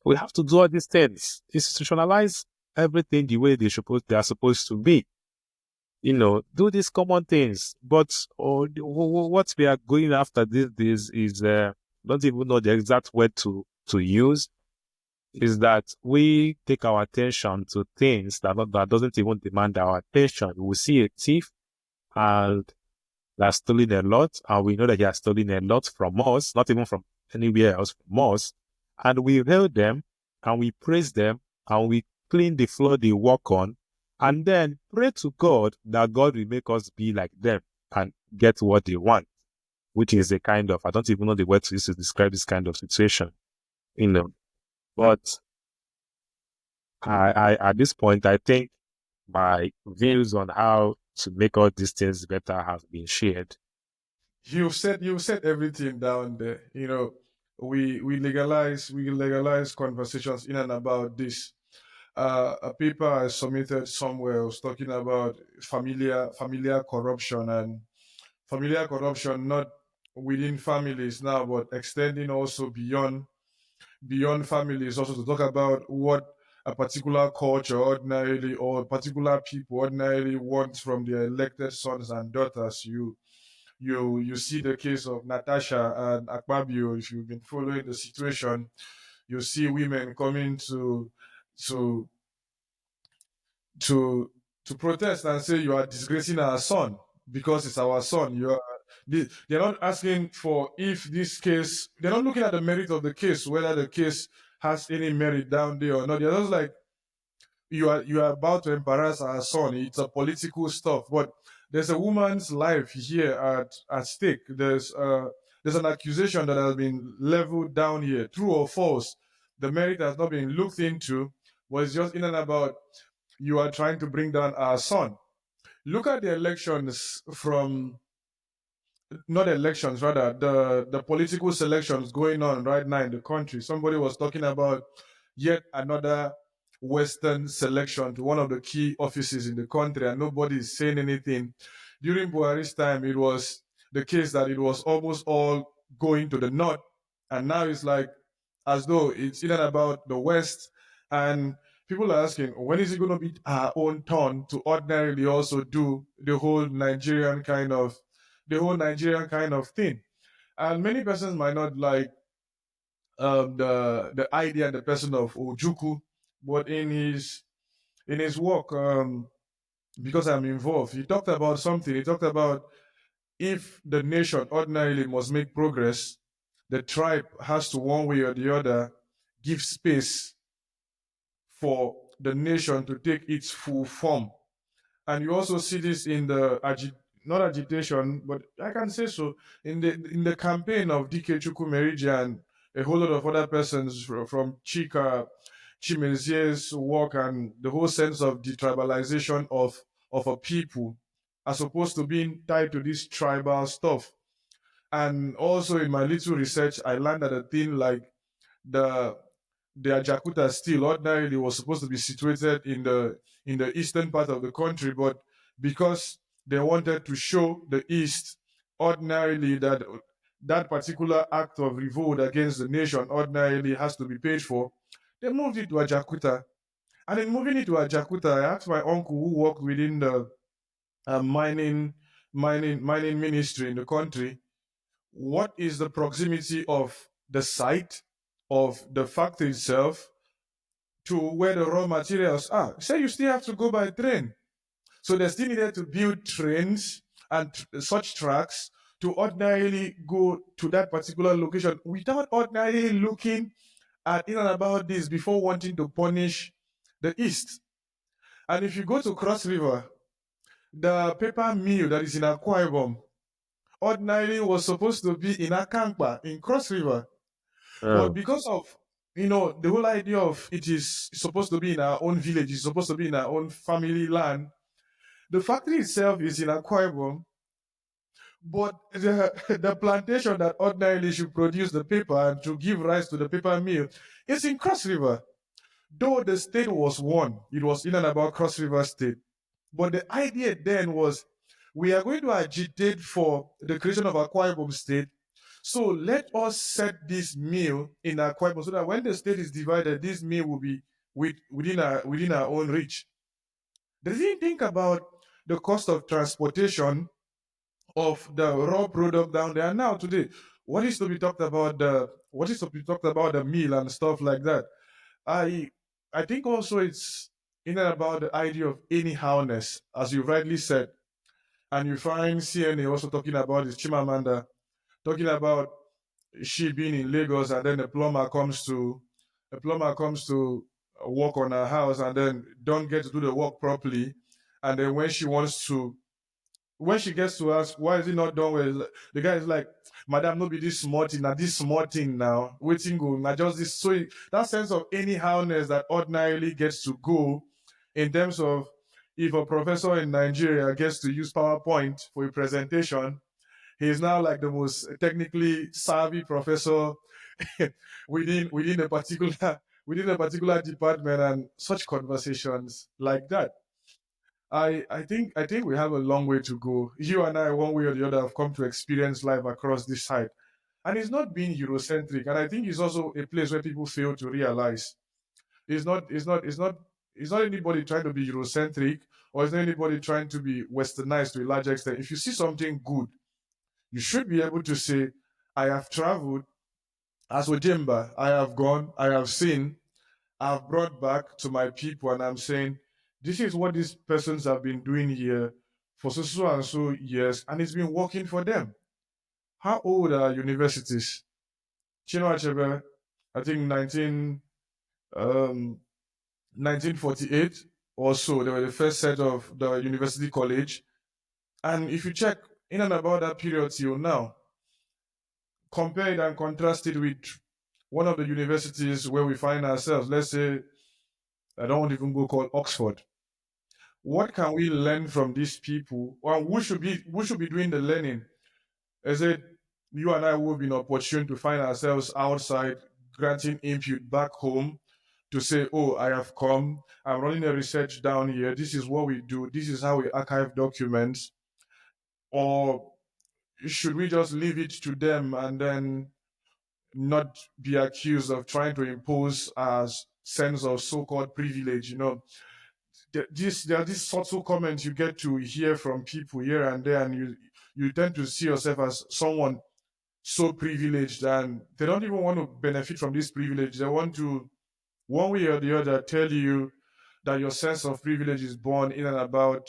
We have to do all these things. Institutionalize everything the way they are supposed to be. Do these common things. But what we are going after these days is, don't even know the exact word to use, is that we take our attention to things that doesn't even demand our attention. We see a thief and they're stealing a lot, and we know that he has stolen a lot from us, not even from anywhere else, from us, and we hail them and we praise them and we clean the floor they walk on, and then pray to God that God will make us be like them and get what they want, which is a kind of, I don't even know the word to use to describe this kind of situation, But I at this point, I think my views on how to make all these things better have been shared. You said everything down there. We legalize conversations in and about this. A paper I submitted somewhere was talking about familiar corruption, and familiar corruption not within families now, but extending also beyond families, also to talk about what a particular culture ordinarily, or particular people ordinarily want from their elected sons and daughters. You see the case of Natasha and Akpabio. If you've been following the situation, you see women coming to to to protest and say you are disgracing our son because it's our son. They're not asking for if this case. They're not looking at the merit of the case, whether the case has any merit down there or not. They're just like, you are about to embarrass our son. It's a political stuff, but there's a woman's life here at stake. There's an accusation that has been leveled down here, true or false. The merit has not been looked into. Was just in and about, you are trying to bring down our son. Look at the elections from, not elections, rather the political selections going on right now in the country. Somebody was talking about yet another Western selection to one of the key offices in the country, and nobody is saying anything. During Buhari's time, it was the case that it was almost all going to the north, and now it's like as though it's in and about the west. And people are asking, when is it going to be our own turn to ordinarily also do the whole Nigerian kind of thing? And many persons might not like the idea and the person of Ojuku, but in his work, because I'm involved, he talked about something. He talked about, if the nation ordinarily must make progress, the tribe has to, one way or the other, give space for the nation to take its full form. And you also see this in the not agitation, but I can say so, in the campaign of DK Chukwuemeka and a whole lot of other persons from Chika Chimezie's work, and the whole sense of detribalization of a people, as opposed to being tied to this tribal stuff. And also in my little research, I learned that a thing like the the Ajakuta still ordinarily was supposed to be situated in the eastern part of the country, but because they wanted to show the east ordinarily that that particular act of revolt against the nation ordinarily has to be paid for, they moved it to Ajakuta. And in moving it to Ajakuta, I asked my uncle who worked within the mining ministry in the country, what is the proximity of the site of the factory itself to where the raw materials are? Say you still have to go by train. So they still needed to build trains and such tracks to ordinarily go to that particular location without ordinarily looking at in and about this before wanting to punish the East. And if you go to Cross River, the paper mill that is in Akwa Ibom ordinarily was supposed to be in Akankpa in Cross River. But Oh, because of the whole idea of it is supposed to be in our own village, it's supposed to be in our own family land. The factory itself is in Akwa Ibom, but the plantation that ordinarily should produce the paper and to give rise to the paper mill is in Cross River. Though the state was one, it was in and about Cross River State. But the idea then was we are going to agitate for the creation of Akwa Ibom State. So let us set this mill in Akwa Ibom so that when the state is divided, this mill will be within our own reach. They didn't think about the cost of transportation of the raw product down there. Now today, what is to be talked about the meal and stuff like that. I I think also it's in and about the idea of anyhowness, as you rightly said, and you find CNA also talking about this Chimamanda talking about she being in Lagos and then a plumber comes to work on her house and then don't get to do the work properly, and then when she gets to ask why is it not done well, the guy is like, "Madam, no be this small thing, now this small thing now, waiting go, now just this." So that sense of anyhowness that ordinarily gets to go in terms of if a professor in Nigeria gets to use PowerPoint for a presentation, he is now like the most technically savvy professor within a particular department, and such conversations like that. I think we have a long way to go. You and I, one way or the other, have come to experience life across this side. And it's not being Eurocentric. And I think it's also a place where people fail to realize it's not anybody trying to be Eurocentric, or it's not anybody trying to be westernized to a large extent. If you see something good, you should be able to say, I have traveled as Ojemba, I have gone, I have seen, I've brought back to my people, and I'm saying, this is what these persons have been doing here for so and so years, and it's been working for them. How old are universities? Chinua Achebe, I think 1948 or so, they were the first set of the university college. And if you check in and about that period till now, compare it and contrast it with one of the universities where we find ourselves, let's say, I don't want to even go call Oxford. What can we learn from these people? Or who should be doing the learning? Is it you and I who have been opportune to find ourselves outside granting input back home to say, oh, I have come, I'm running a research down here, this is what we do, this is how we archive documents, or should we just leave it to them and then not be accused of trying to impose a sense of so-called privilege? There are these subtle comments you get to hear from people here and there, and you tend to see yourself as someone so privileged, and they don't even want to benefit from this privilege. They want to, one way or the other, tell you that your sense of privilege is born in and about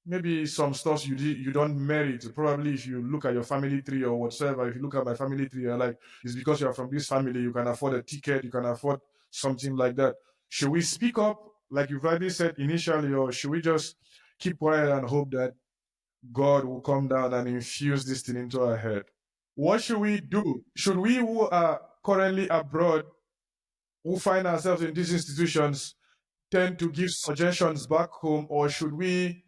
maybe some stuff you don't merit. Probably if you look at your family tree or whatsoever, if you look at my family tree, you're like, it's because you're from this family, you can afford a ticket, you can afford something like that. Should we speak up, like you've already said initially, or should we just keep quiet and hope that God will come down and infuse this thing into our head? What should we do? Should we who are currently abroad, who find ourselves in these institutions, tend to give suggestions back home, or should we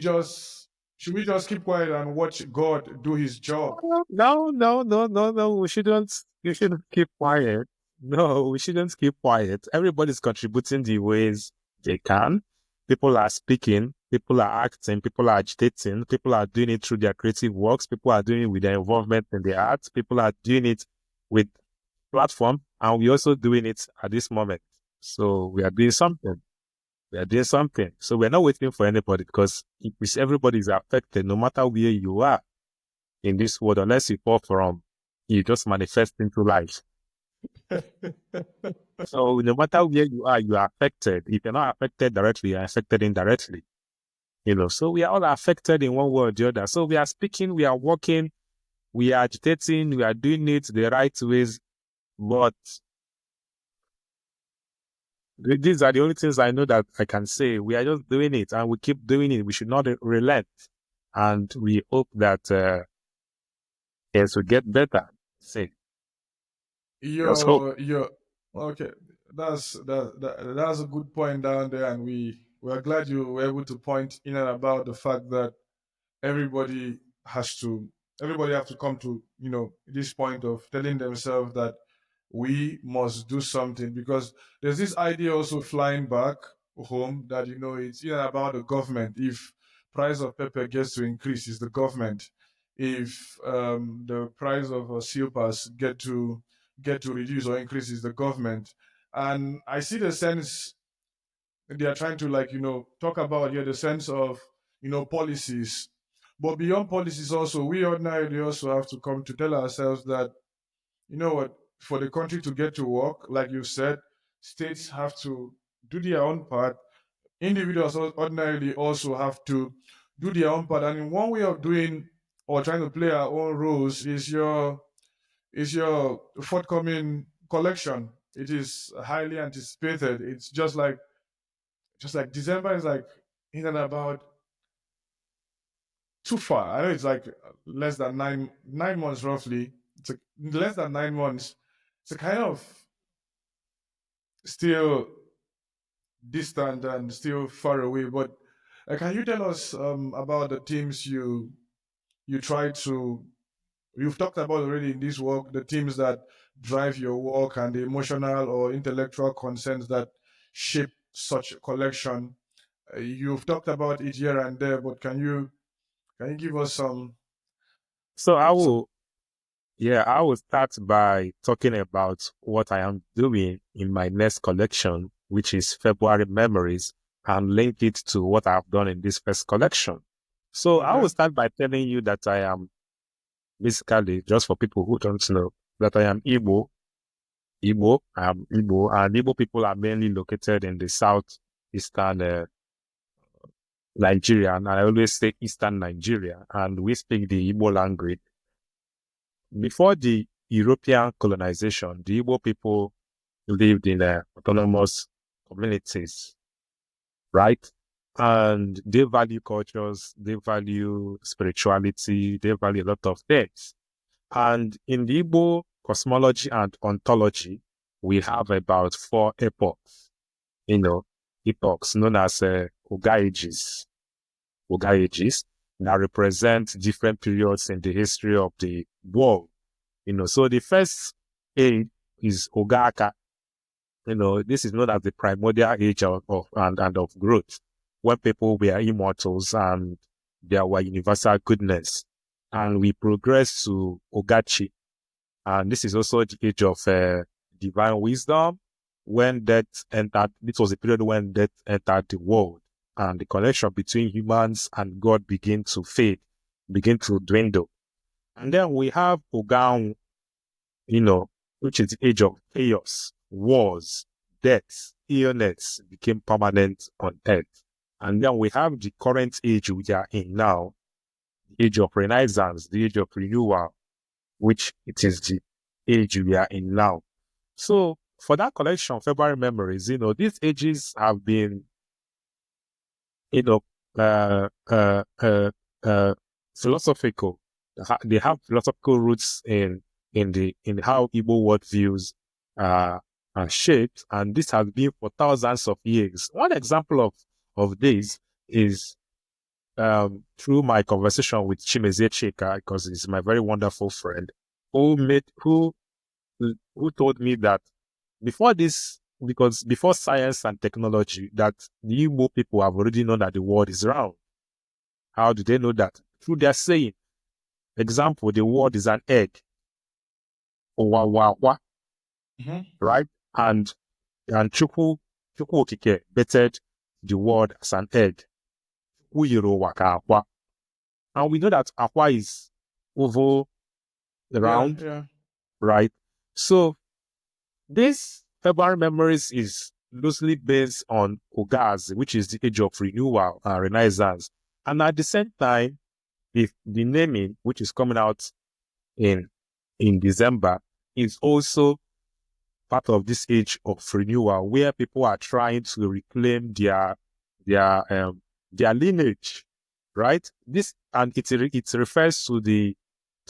just should we just keep quiet and watch God do his job? no, no, no, no, no. We shouldn't. You shouldn't keep quiet. No, we shouldn't keep quiet. Everybody's contributing the ways they can. People are speaking. People are acting, people are agitating, people are doing it through their creative works, people are doing it with their involvement in the arts, people are doing it with platform, and we're also doing it at this moment. So we are doing something. We are doing something. So we're not waiting for anybody, because if everybody is affected, no matter where you are in this world, unless you fall from, you just manifest into life. So no matter where you are affected. If you're not affected directly, you're affected indirectly. So we are all affected in one way or the other. So we are speaking, we are walking, we are agitating, we are doing it the right ways, but these are the only things I know that I can say. We are just doing it, and we keep doing it. We should not relent, and we hope that things will get better. See, just hope. You're okay. That's a good point down there, and we're glad you were able to point in and about the fact that everybody has to everybody have to come to this point of telling themselves that we must do something, because there's this idea also flying back home that it's about the government. If price of pepper gets to increase, it's the government. If the price of silpas get to reduce or increase, is the government. And I see the sense they are trying to talk about here, the sense of policies. But beyond policies also, we ordinarily also have to come to tell ourselves that what, for the country to get to work, like you said, states have to do their own part. Individuals ordinarily also have to do their own part. And in one way of doing or trying to play our own roles is your forthcoming collection. It is highly anticipated. It's just like December is like in and about too far. I know it's like less than nine months roughly. It's like less than 9 months. It's a kind of still distant and still far away. But can you tell us about the teams you try to you've talked about already in this work, the themes that drive your work and the emotional or intellectual concerns that shape such a collection. You've talked about it here and there, but can you give us So some I will start by talking about what I am doing in my next collection, which is February Memories, and link it to what I've done in this first collection. So I will okay? start by telling you that I am, basically, just for people who don't know, that I am Igbo. I am Igbo, and Igbo people are mainly located in the southeastern Nigeria, and I always say Eastern Nigeria, and we speak the Igbo language. Before the European colonization, the Igbo people lived in autonomous communities, right? And they value cultures, they value spirituality, they value a lot of things. And in the Igbo cosmology and ontology, we have about 4 epochs, epochs known as Uga ages that represent different periods in the history of the world. So the first age is Ogaka. This is known as the primordial age of growth, when people were immortals and there were universal goodness. And we progress to Ogachi. And this is also the age of divine wisdom, when death entered. This was the period when death entered the world, and the connection between humans and God begin to fade, begin to dwindle. And then we have Ogaon, which is the age of chaos, wars, death, illness became permanent on earth. And then we have the current age we are in now, the age of Renaissance, the age of renewal, which it is the age we are in now. So for that collection, February Memories, these ages have been, philosophical. They have philosophical roots in how Igbo worldviews are shaped, and this has been for thousands of years. One example of this is through my conversation with Chimezie Chika, because he's my very wonderful friend, who told me that before this because before science and technology, that the Igbo people have already known that the world is round. How do they know that? Through their saying. Example, the world is an egg. Owawawa, right? And Chukwu bettered the world as an egg. And we know that aqua is oval, round, right? So this February memories is loosely based on Ogazi, which is the age of renewal and renaissance. And at the same time, the naming, which is coming out in December, is also part of this age of renewal, where people are trying to reclaim their lineage, right? This, and it refers to the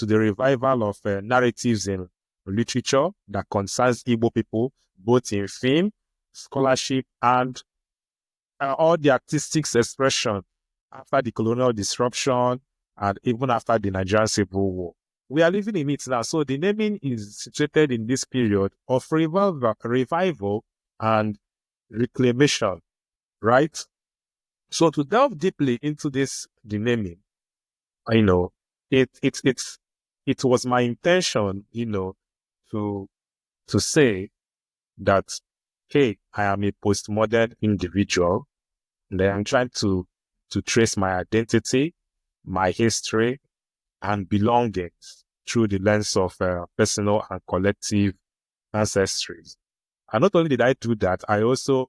revival of narratives in literature that concerns Igbo people, both in film, scholarship, and all the artistic expression after the colonial disruption and even after the Nigerian Civil War. We are living in it now. So the naming is situated in this period of revival and reclamation, right? So to delve deeply into this, the naming, it was my intention, to say that, hey, I am a postmodern individual, and I'm trying to trace my identity, my history, and belongings through the lens of personal and collective ancestries. And not only did I do that, I also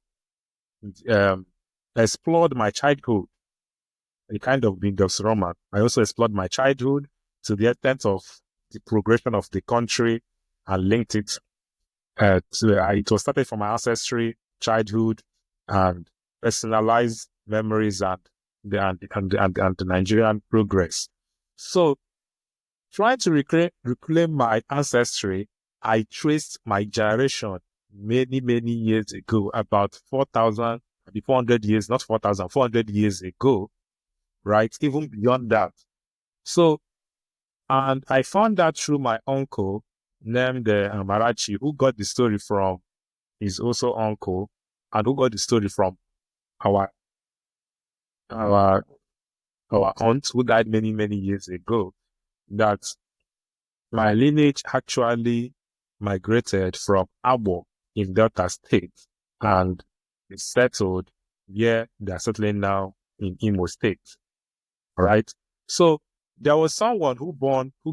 explored my childhood, a kind of Windows Roman. I also explored my childhood to the extent of the progression of the country and linked it it was started from my ancestry, childhood, and personalized memories and the Nigerian progress. So, trying to reclaim my ancestry, I traced my generation many, many years ago, about 400 years, not 4,000, 400 years ago, right? Even beyond that. So, and I found that through my uncle named Marachi, who got the story from his also uncle, and who got the story from our aunt who died many, many years ago, that my lineage actually migrated from Abo in Delta State and settled where they're settling now in Imo State. All right. So there was someone who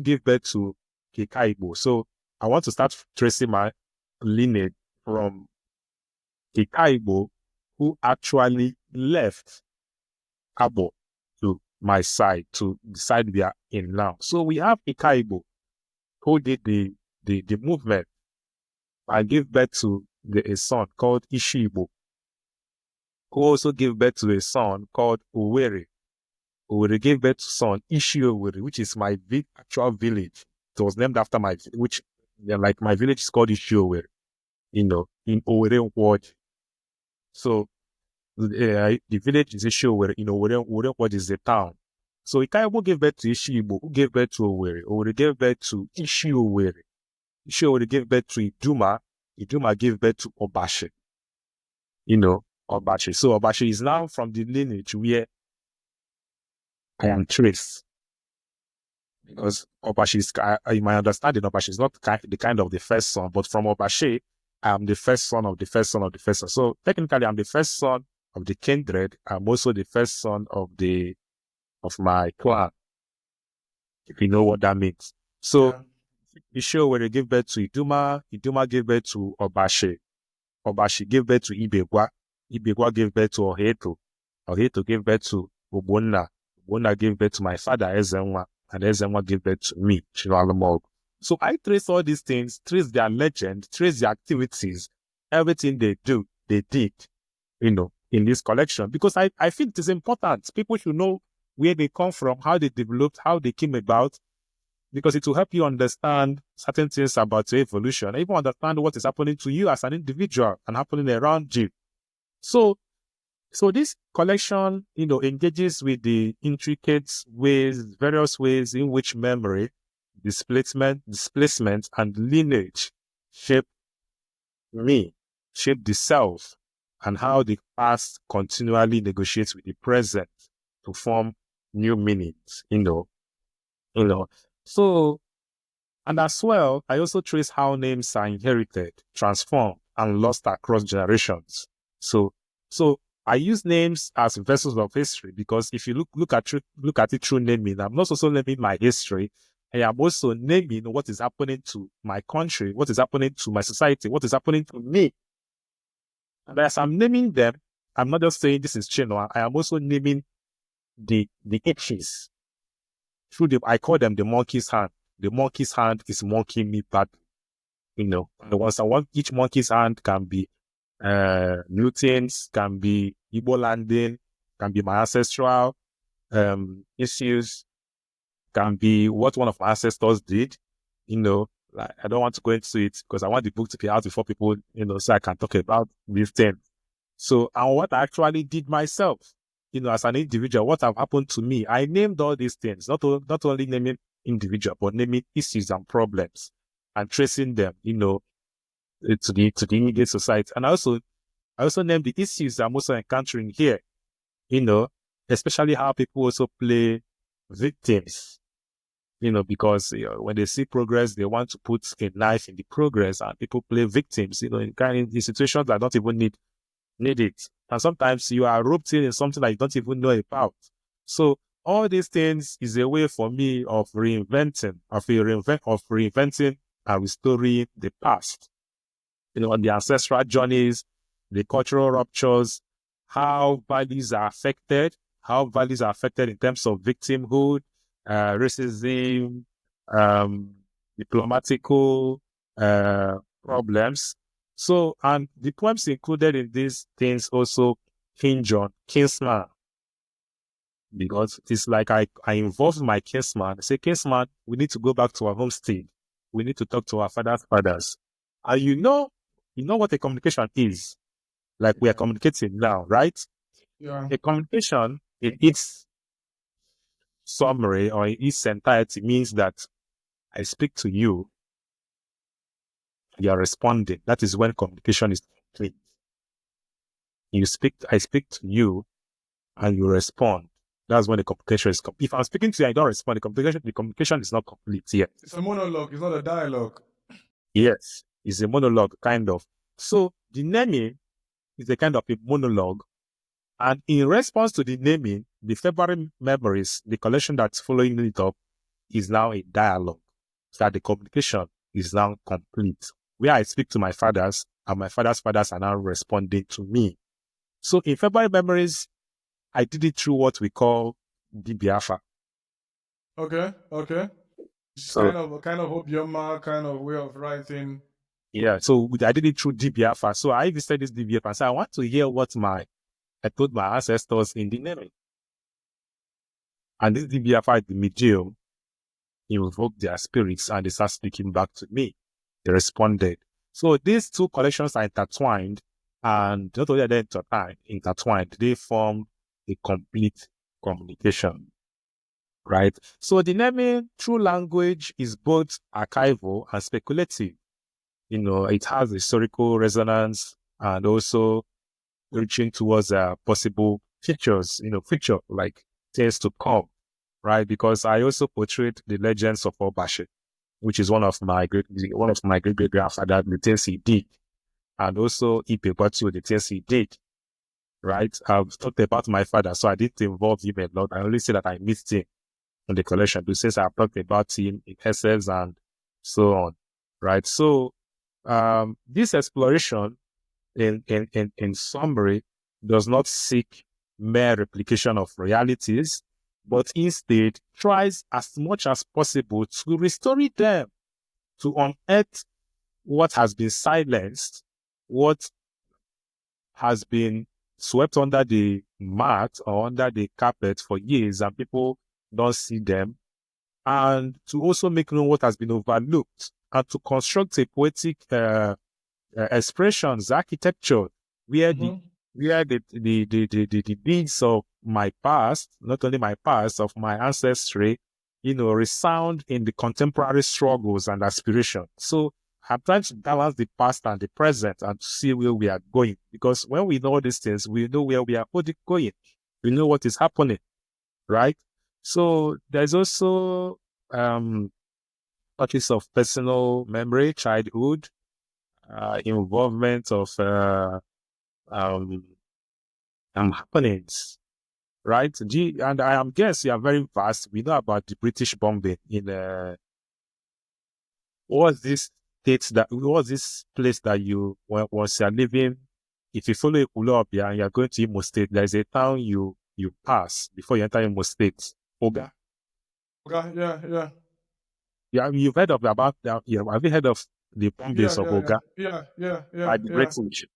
gave birth to Kikaibo. So I want to start tracing my lineage from Kikaibo, who actually left Abo to my side, to the side we are in now. So we have Ikaibo, who did the movement and gave birth to a son called Ishibo, who also gave birth to a son called Owere. Owere gave birth to son Ishiowere, which is my actual village. It was named after my village is called Ishiowere, in Owere Ward. So the village is Ishiowere, Owere Ward is the town. So Ikaibo gave birth to Ishibo, who gave birth to Owere. Owere gave birth to Ishiowere. Ishiowere gave birth to Iduma. Iduma gave birth to Obashi. Obashi. So Obashi is now from the lineage where I am traced. Because Obashi is, in my understanding, Obashi is not the kind of the first son, but from Obashi, I am the first son of the first son of the first son. So technically, I'm the first son of the kindred. I'm also the first son of my clan, if you know what that means. So Ishiowere gave birth to Iduma. Iduma gave birth to Obashi. Obashi gave birth to Ibegwa. Ibegwa gave birth to Ohaeto. Ohaeto gave birth to Ogbonna. Ogbonna gave birth to my father, Ezenwa. And Ezenwa gave birth to me, Chinua. So I trace all these things, trace their legend, trace their activities, everything they do, they did, in this collection. Because I think it is important. People should know where they come from, how they developed, how they came about, because it will help you understand certain things about your evolution, even understand what is happening to you as an individual and happening around you. So this collection, engages with the intricate ways, various ways in which memory, displacement, and lineage shape me shape the self, and how the past continually negotiates with the present to form new meanings, So, and as well, I also trace how names are inherited, transformed, and lost across generations. So I use names as vessels of history, because if you look at it through naming, I'm not also naming my history. I am also naming what is happening to my country, what is happening to my society, what is happening to me. And as I'm naming them, I'm not just saying this is Chinua. I am also naming the itches. I call them the monkey's hand. The monkey's hand is monkeying me back. The ones I want, each monkey's hand can be mutants, can be Igbo landing, can be my ancestral issues, can be what one of my ancestors did. Like, I don't want to go into it because I want the book to be out before people, so I can talk about these things. So, and what I actually did myself, as an individual, what have happened to me, I named all these things, not only naming individual, but naming issues and problems and tracing them, to the immediate society. And I also named the issues I'm also encountering here, especially how people also play victims, because when they see progress, they want to put a knife in the progress, and people play victims, in situations that don't even need it. And sometimes you are roped in something that you don't even know about. So all these things is a way for me of reinventing and restoring the past. On the ancestral journeys, the cultural ruptures, how values are affected in terms of victimhood, racism, diplomatical problems. So, and the poems included in these things also hinge on kinsman, because it's like I involved my kinsman. I say, kinsman, we need to go back to our homestead. We need to talk to our father's fathers. And you know what a communication is. Like we are communicating now, right? Yeah. A communication in its summary or in its entirety means that I speak to you, you are responding. That is when communication is complete. I speak to you, and you respond. That's when the communication is complete. If I'm speaking to you and I don't respond, the communication is not complete yet. It's a monologue, it's not a dialogue. Yes, it's a monologue, kind of. So the naming is a kind of a monologue. And in response to the naming, the February memories, the collection that's following it up, is now a dialogue. So that the communication is now complete. Where I speak to my fathers, and my father's fathers are now responding to me. So in February memories, I did it through what we call DBAFA. Okay. So Kind of obioma kind of way of writing. yeah, so I did it through DBAFA. So I visited this DBAFA and said, I want to hear what I told my ancestors in the naming. And this DBAFA, the medium, invoked their spirits and they started speaking back to me. They responded. So these two collections are intertwined, and not only are they intertwined, they form a complete communication. Right? So the naming through language is both archival and speculative. It has historical resonance and also reaching towards possible features, future like things to come, right? Because I also portrayed the legends of Obashi, which is one of my great great grandfather, the things he did, and also Ipe Batu, the things he did, right? I've talked about my father, so I didn't involve him a lot. I only say that I missed him on the collection, but since I've talked about him in essays and so on, right? So this exploration in summary does not seek mere replication of realities, but instead tries as much as possible to restore them, to unearth what has been silenced, what has been swept under the mat or under the carpet for years and people don't see them, and to also make known what has been overlooked, and to construct a poetic expressions, architecture, where the deeds of my past, not only my past, of my ancestry, resound in the contemporary struggles and aspirations. So I'm trying to balance the past and the present and see where we are going. Because when we know these things, we know where we are going. We know what is happening, right? So there's also touches of personal memory, childhood, involvement of um, happenings, right? And I am guess you are very vast. We know about the British bombing in what was this what was this place that you once you're living, if you follow Ekulobia and you're going to Imo State, there's a town you pass before you enter Imo State. Oga. Okay, yeah, yeah. Yeah, you've heard of about that. Yeah, have you heard of the bombings Yeah, of yeah, yeah. Oga Yeah, yeah, by yeah, the yeah. British?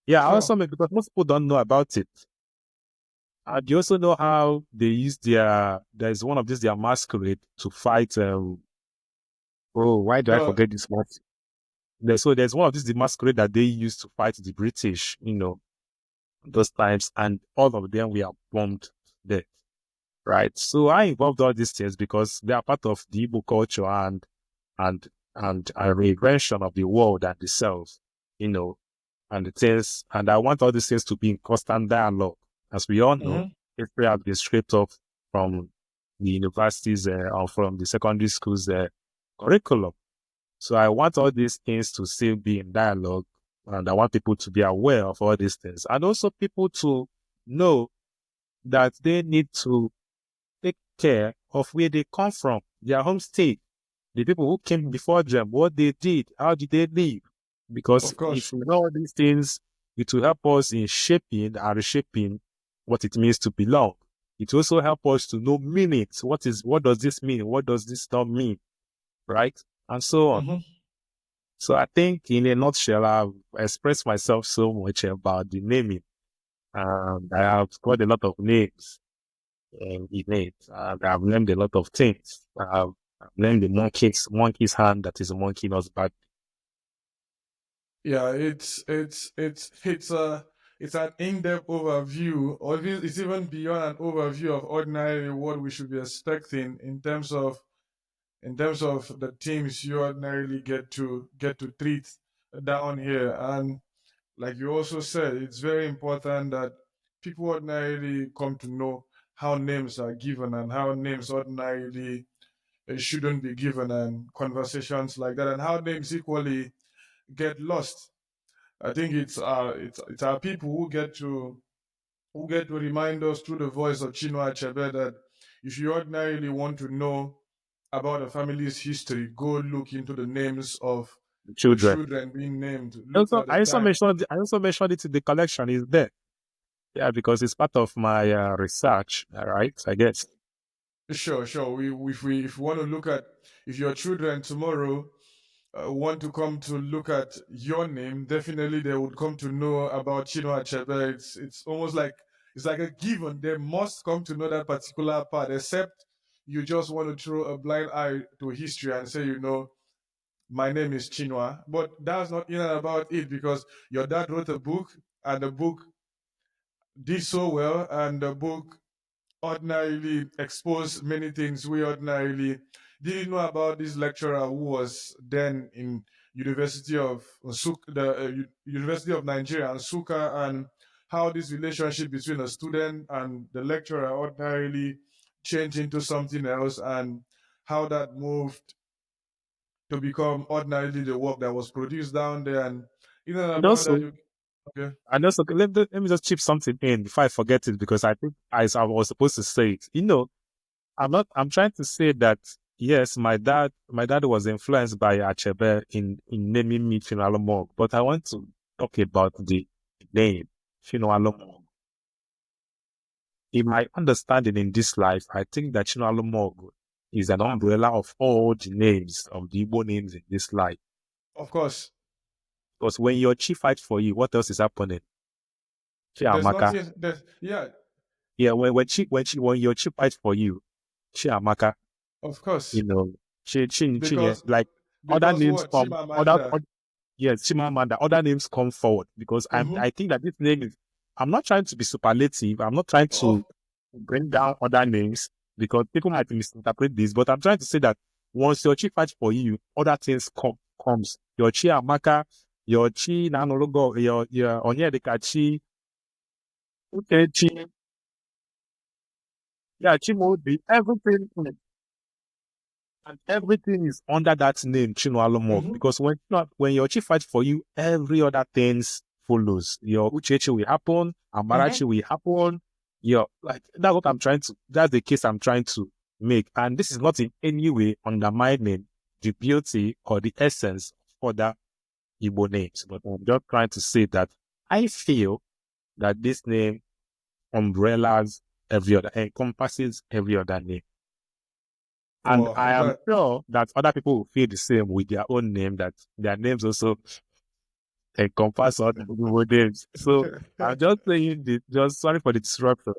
Yeah, I Sure. also because most people don't know about it. And you also know how they use there's one of these their masquerade to fight why do I The forget this word? So there's one of these the masquerade that they used to fight the British, those times, and all of them were bombed there. Right. So I involved all these things because they are part of the Igbo culture and a reinvention of the world and the self, and the things, and I want all these things to be in constant dialogue. As we all know, mhm, history has been scraped off from the universities or from the secondary schools curriculum. So I want all these things to still be in dialogue, and I want people to be aware of all these things, and also people to know that they need to take care of where they come from, their home state, the people who came before them, what they did, how did they live? Because of course. if we know all these things, it will help us in shaping and reshaping what it means to belong. It will also help us to know meanings. What does this mean? What does this not mean? Right? And so on. Mhm. So I think in a nutshell, I've expressed myself so much about the naming. And I have got a lot of names in it. I've learned a lot of things. I've learned the monkey's hand that is a monkey not bad. Yeah, it's an in-depth overview, or it's even beyond an overview of ordinarily what we should be expecting in terms of the teams you ordinarily get to treat down here. And like you also said, it's very important that people ordinarily come to know how names are given and how names ordinarily shouldn't be given, and conversations like that, and how names equally get lost. I think it's our people who get to remind us through the voice of Chinua Achebe that if you ordinarily want to know about a family's history, go look into the names of the Children. children being named. Look at the I also time. mentioned it in the collection is there. Yeah, because it's part of my research. All right, I guess. Sure, sure. If we want to look at, if your children tomorrow want to come to look at your name, definitely they would come to know about Chinua Achebe. It's almost like it's like a given. They must come to know that particular part, except you just want to throw a blind eye to history and say, my name is Chinua. But that's not in and about it, because your dad wrote a book, and the book did so well, and the book ordinarily exposed many things we ordinarily didn't know about this lecturer who was then in University of Nigeria, Nsukka, and how this relationship between a student and the lecturer ordinarily changed into something else, and how that moved to become ordinarily the work that was produced down there. And in and And about that, also, you okay. let me just chip something in before I forget it because I think I was supposed to say it. I'm trying to say that yes, my dad was influenced by Achebe in naming me Chinua, but I want to talk about the name Chinua. In my understanding in this life, I think that Chinua is an umbrella of all the names of the Igbo names in this life. Of course, Because when your chief fights for you, what else is happening? there's Chiamaka. nothing that, yeah, Yeah, when your chief fights for you, Chiamaka, of course, you know, because like other because names what come, Chimamanda. yes, Chimamanda, other names come forward because Mm-hmm. I think that this name is, I'm not trying to be superlative. I'm not trying Of to bring down other names because people might misinterpret this, but I'm trying to say that once your chief fights for you, other things come. comes. Your Chi Amaka, your Chi Nanologo, your Onyedika Chi, Ukechi, yeah, Chimodi, everything, and everything is under that name, Chinua. Mm-hmm. Because when your Chi fights for you, every other things follows. Your Uchechi will happen, Mm-hmm. Amarachi will happen. Your like that's what I'm trying to. That's the case I'm trying to make, and this is not in any way undermining the beauty or the essence of other Igbo names, but I'm just trying to say that I feel that this name umbrellas every other, encompasses every other name. And Well, I I'm am glad. sure that other people will feel the same with their own name, that their names also encompass other people's names. So I'm just saying this, just sorry for the disruption.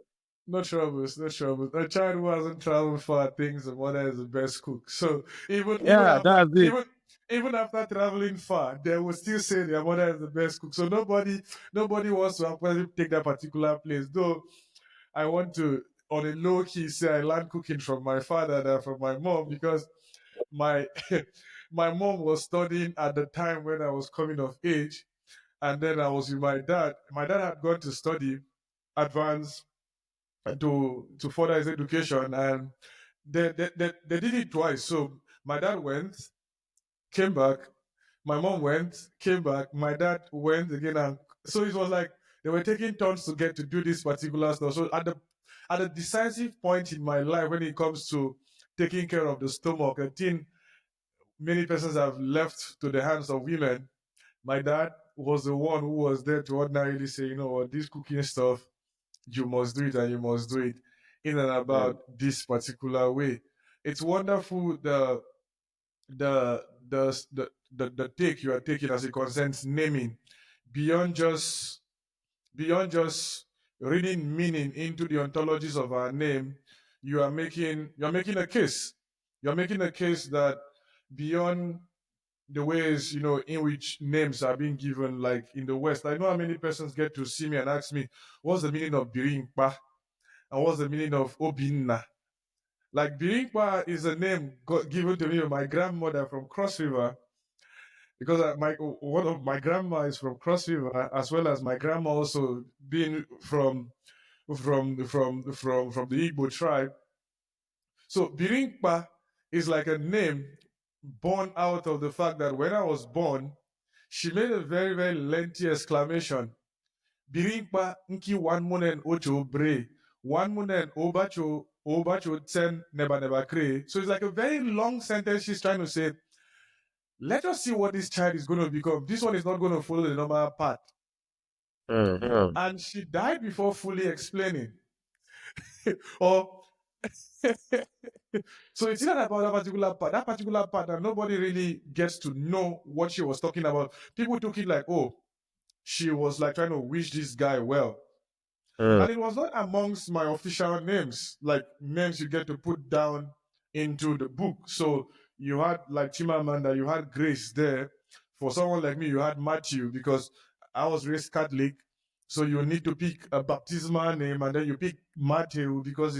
No troubles, no troubles. A child who hasn't traveled far thinks the mother is the best cook. So even Yeah, after that's it. even after traveling far, they will still say their mother is the best cook. So nobody wants to actually take that particular place. Though I want to, on a low key, say I learned cooking from my father than from my mom, because my my mom was studying at the time when I was coming of age, and then I was with my dad. My dad had gone to study advanced to further his education, and they did it twice. So my dad went, came back, my mom went, came back, my dad went again, and so it was like they were taking turns to get to do this particular stuff. So at the decisive point in my life, when it comes to taking care of the stomach, a thing many persons have left to the hands of women, my dad was the one who was there to ordinarily say, you know what, this cooking stuff, you must do it, and you must do it in and about Mm, this particular way. It's wonderful the take you are taking as it concerns naming, beyond just beyond just reading meaning into the ontologies of our name. You're making a case. You're making a case that beyond the ways, in which names are being given, like in the West, I know how many persons get to see me and ask me, what's the meaning of Biringkpa, and what's the meaning of Obinna? Like Biringkpa is a name given to me by my grandmother from Cross River, because my one of my grandma is from Cross River, as well as my grandma also being from the Igbo tribe. So Biringkpa is like a name born out of the fact that when I was born, she made a very, very lengthy exclamation. Biringkpa nki one munen ocho bre, one munen obacho ten neba kre. So it's like a very long sentence she's trying to say. Let us see what this child is going to become. This one is not going to follow the normal path. mm, And she died before fully explaining. Or so it's not about that particular part. That particular part that nobody really gets to know what she was talking about. People took it like, oh, she was like trying to wish this guy well. mm, And it was not amongst my official names, like names you get to put down into the book. So you had like Chimamanda, you had Grace there. For someone like me, you had Matthew, because I was raised Catholic. So you need to pick a baptismal name, and then you pick Matthew because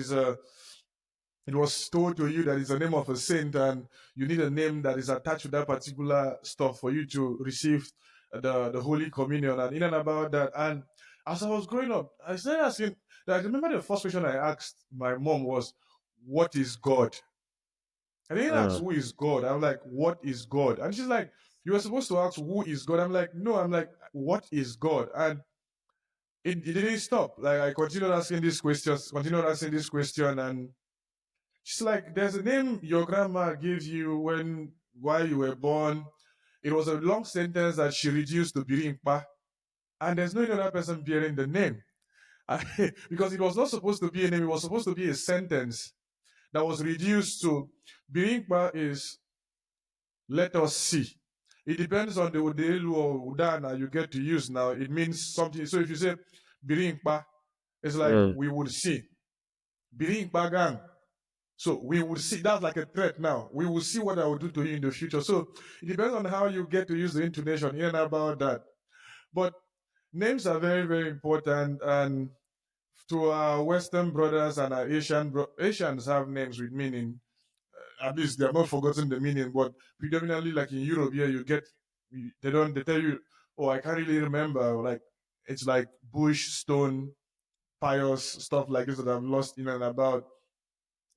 it was told to you that it's the name of a saint, and you need a name that is attached to that particular stuff for you to receive the Holy Communion, and in and about that. And as I was growing up, I started asking. I remember the first question I asked my mom was, "What is God?" I didn't ask mm, who is God. I'm like, "What is God?" And she's like, "You were supposed to ask who is God." I'm like, "No." I'm like, "What is God?" And it didn't stop. Like I continued asking these questions, and she's like, there's a name your grandma gave you while you were born. It was a long sentence that she reduced to Biringkpa, and there's no other person bearing the name. Because it was not supposed to be a name, it was supposed to be a sentence that was reduced to Biringkpa is let us see. It depends on the Udelu or Udana you get to use now. It means something. So if you say Biringkpa, it's like mm, we would see. Biringkpa gang. So we will see. That's like a threat now. We will see what I will do to you in the future. So it depends on how you get to use the intonation in and about that. But names are very, very important. And to our Western brothers and our Asians have names with meaning. at least they have not forgotten the meaning, but predominantly like in Europe, yeah, they tell you, oh, I can't really remember. Like it's like bush, stone, pious stuff like this that I've lost in and about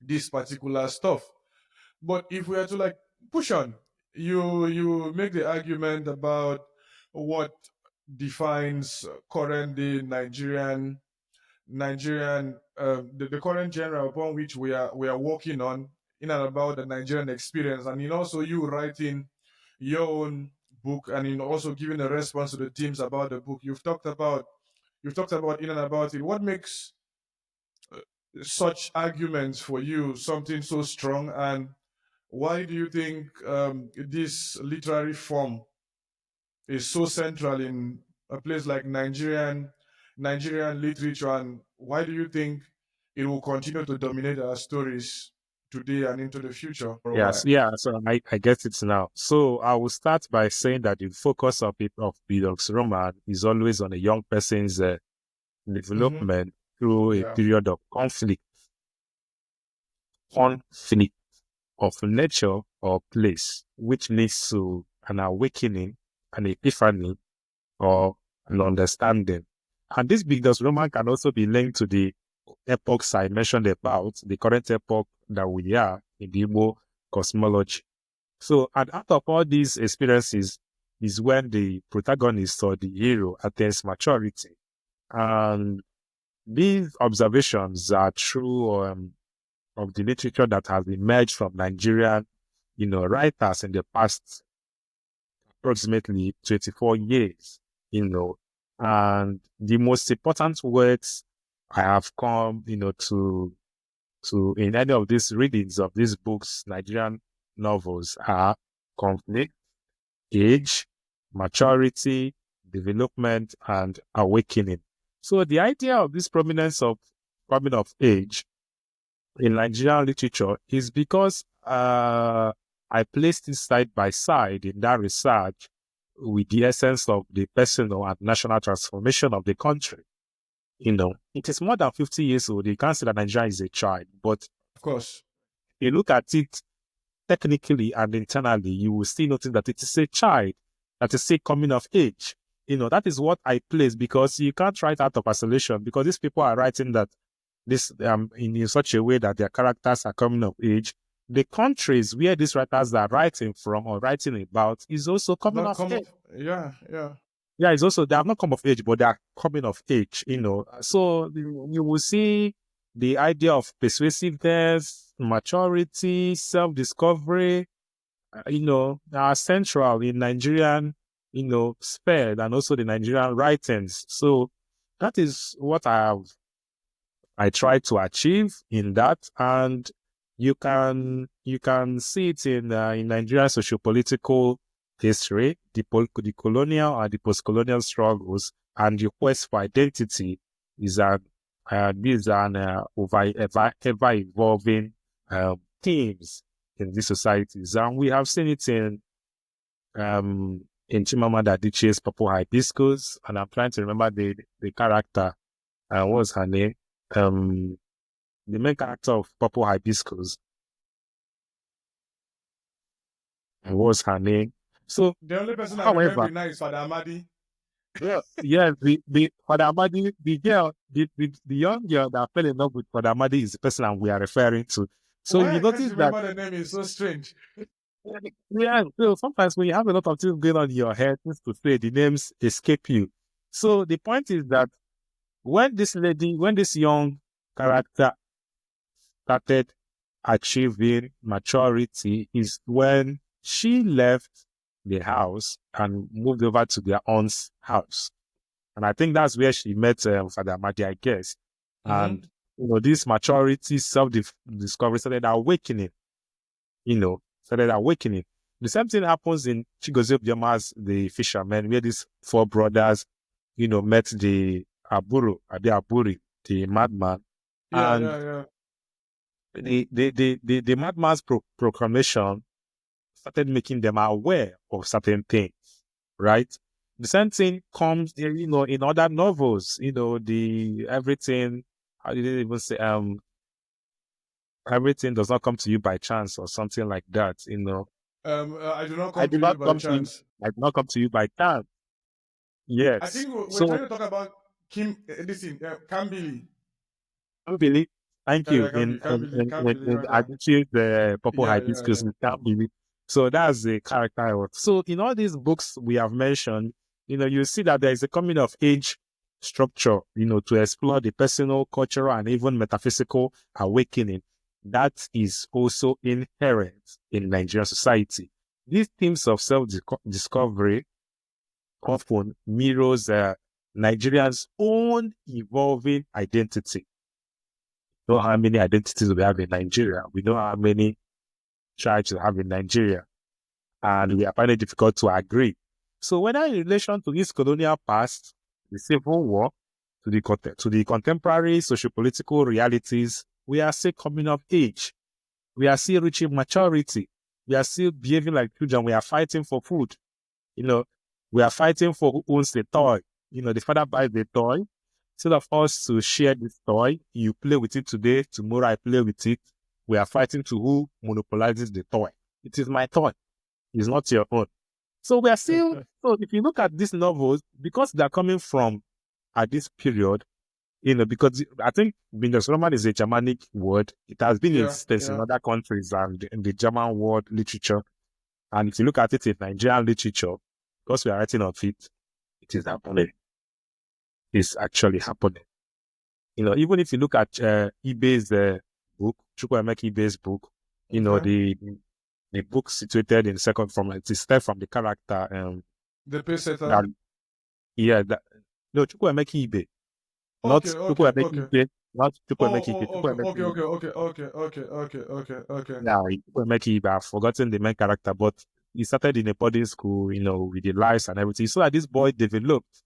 this particular stuff. But if we are to like push on, you make the argument about what defines current day Nigerian the current genre upon which we are working on in and about the Nigerian experience, and in also you writing your own book, and in also giving a response to the themes about the book. You've talked about in and about it. What makes such arguments for you something so strong, and why do you think this literary form is so central in a place like Nigerian literature, and why do you think it will continue to dominate our stories today and into the future for a while? Yes, yeah, so I get it now. So I will start by saying that the focus of Bidox Roman is always on a young person's Mm-hmm. development through a Yeah, period of conflict of nature or place, which leads to an awakening, an epiphany, or an understanding. And this Bidox Roman can also be linked to the epochs I mentioned about, the current epoch that we are in the Igbo cosmology. So, and out of all these experiences is when the protagonist or the hero attains maturity. And these observations are true of the literature that has emerged from Nigerian, writers in the past approximately 24 years, and the most important words I have come, to in any of these readings of these books, Nigerian novels, are conflict, age, maturity, development, and awakening. So the idea of this prominence of coming of age in Nigerian literature is because I placed it side by side in that research with the essence of the personal and national transformation of the country. It is more than 50 years old. You can't say that Nigeria is a child, but of course. you look at it technically and internally, you will still notice that it is a child, that is still coming of age. That is what I place, because you can't write out of isolation, because these people are writing that this in such a way that their characters are coming of age. The countries where these writers are writing from or writing about is also coming Not of come age. up. Yeah, yeah. Yeah, it's also, they have not come of age, but they are coming of age. So you will see the idea of persuasiveness, maturity, self-discovery, are central in Nigerian, sphere, and also the Nigerian writings. So that is what I try to achieve in that, and you can see it in Nigerian socio-political history, the colonial and the post-colonial struggles, and the quest for identity is ever evolving themes in these societies, and we have seen it in Chimamanda Adichie's Purple Hibiscus, and I'm trying to remember the character. What's her name? Um, the main character of Purple Hibiscus. Was her name? So, The only person I however, remember now is Father Amadi. yeah, the Father Amadi, the girl, the young girl that fell in love with Father Amadi is the person that we are referring to. So Why you I can't notice that, remember the name is so strange. yeah. So sometimes when you have a lot of things going on in your head, things to say, the names escape you. So the point is that when this young character started achieving maturity is when she left the house and moved over to their aunt's house. And I think that's where she met Father Amadi, I guess. Mm-hmm. And, this maturity, self-discovery started awakening. The same thing happens in Chigozie Obiama's The Fisherman, where these four brothers, met the Aburi, the madman. Yeah, And yeah, yeah. the madman's proclamation started making them aware of certain things, right? The same thing comes, in other novels, the everything. I didn't even say Everything does not come to you by chance or something like that. I do not I come do to you not by come to you. chance. I do not come to you by chance. I Yes. think we're So trying to talk about Kim. Kambili. Kambili, thank Yeah, you. yeah, Kambili, In right, right. attitude, the purple Yeah, yeah, hibiscus yeah. in Kambili. So that's the character I wrote. So in all these books we have mentioned, you see that there is a coming of age structure, to explore the personal, cultural, and even metaphysical awakening that is also inherent in Nigerian society. These themes of self-discovery often mirrors Nigerians' own evolving identity. Know how many identities we have in Nigeria. We know how many tribes we have in Nigeria, and we are finding it difficult to agree. So, whether in relation to its colonial past, the Civil War, to the contemporary socio-political realities, we are still coming of age. We are still reaching maturity. We are still behaving like children. We are fighting for food. You know, we are fighting for who owns the toy. The father buys the toy. Instead of us to share this toy, you play with it today, tomorrow I play with it. We are fighting to who monopolizes the toy. It is my toy. It's not your own. So we are still, so if you look at these novels, because they're coming from at this period, because I think Bindungsroman is a Germanic word. It has been in Yeah, existence in yeah. other countries and in the German word literature. And if you look at it in Nigerian literature, because we are writing of it, it is happening. It's actually happening. Even if you look at ibeh's book, Chukwuemeka ibeh's book, Okay. the book situated in second from it is step from the character The pay that setter. yeah that no Chukwuemeka ibeh, not Okay, okay, Chukwuemeka okay. ibeh, not Chukwuemeka ibeh, Oh, okay, Chukwuemeka okay, ibeh. okay, okay, okay, okay, okay, okay, okay. Yeah, Chukwuemeka ibeh. I've forgotten the main character, but he started in a boarding school, with the lives and everything. So that this boy developed,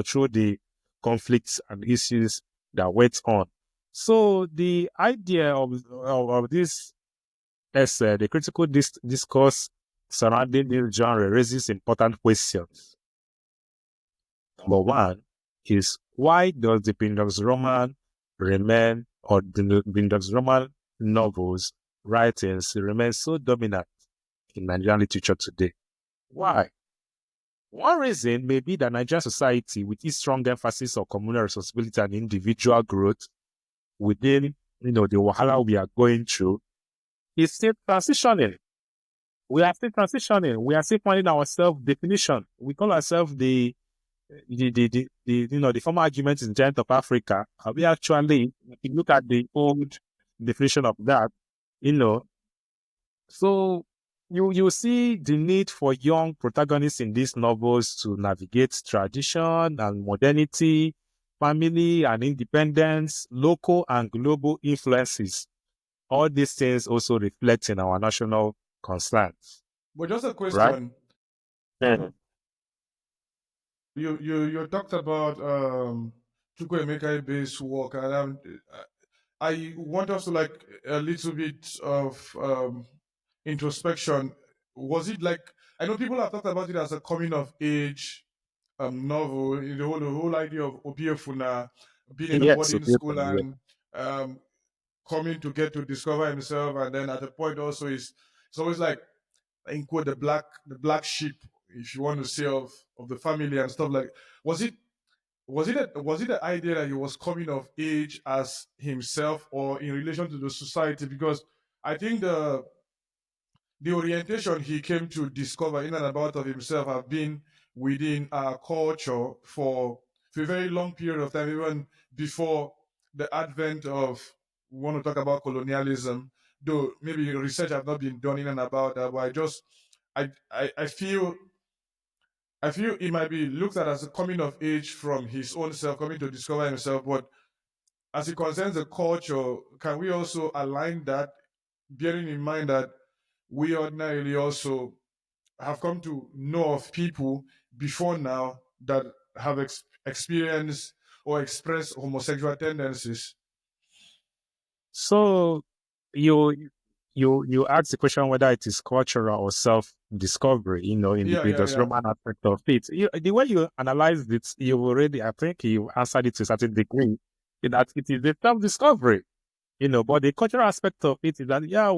through the conflicts and issues that went on. So the idea of this essay, the critical discourse surrounding this genre raises important questions. Number one is, why does the Bindungsroman remain, or the Bindungsroman novels writings remain so dominant in Nigerian literature today? Why? One reason may be that Nigerian society, with its strong emphasis on communal responsibility and individual growth within, the wahala we are going through, is still transitioning. We are still transitioning. We are still finding our self-definition. We call ourselves the former argument in Giant of Africa. We actually, if you look at the old definition of that, you know, so you see the need for young protagonists in these novels to navigate tradition and modernity, family and independence, local and global influences. All these things also reflect in our national concerns, But just a right? question. Mhm. You talked about Chukwuemeka based work, and I want us to like a little bit of introspection. Was it like, I know people have talked about it as a coming of age novel, the whole idea of Obiefuna being in a Yes, boarding okay, school and um, coming to get to discover himself, and then at a point also is it's always like, in quote, the black sheep, if you want to say, of the family and stuff like. Was it was it the idea that he was coming of age as himself or in relation to the society? Because I think the orientation he came to discover in and about of himself have been within our culture for a very long period of time, even before the advent of, we want to talk about colonialism, though maybe research have not been done in and about that, but I feel it might be looked at as a coming of age from his own self, coming to discover himself. But as it concerns the culture, can we also align that, bearing in mind that we ordinarily also have come to know of people before now that have experienced or expressed homosexual tendencies? so you you ask the question whether it is cultural or self-discovery, in the Yeah, yeah, Business yeah. Roman aspect of it. The way you analyze it, you already, I think you answered it to a certain degree, in that it is the self-discovery. But the cultural aspect of it is that, yeah,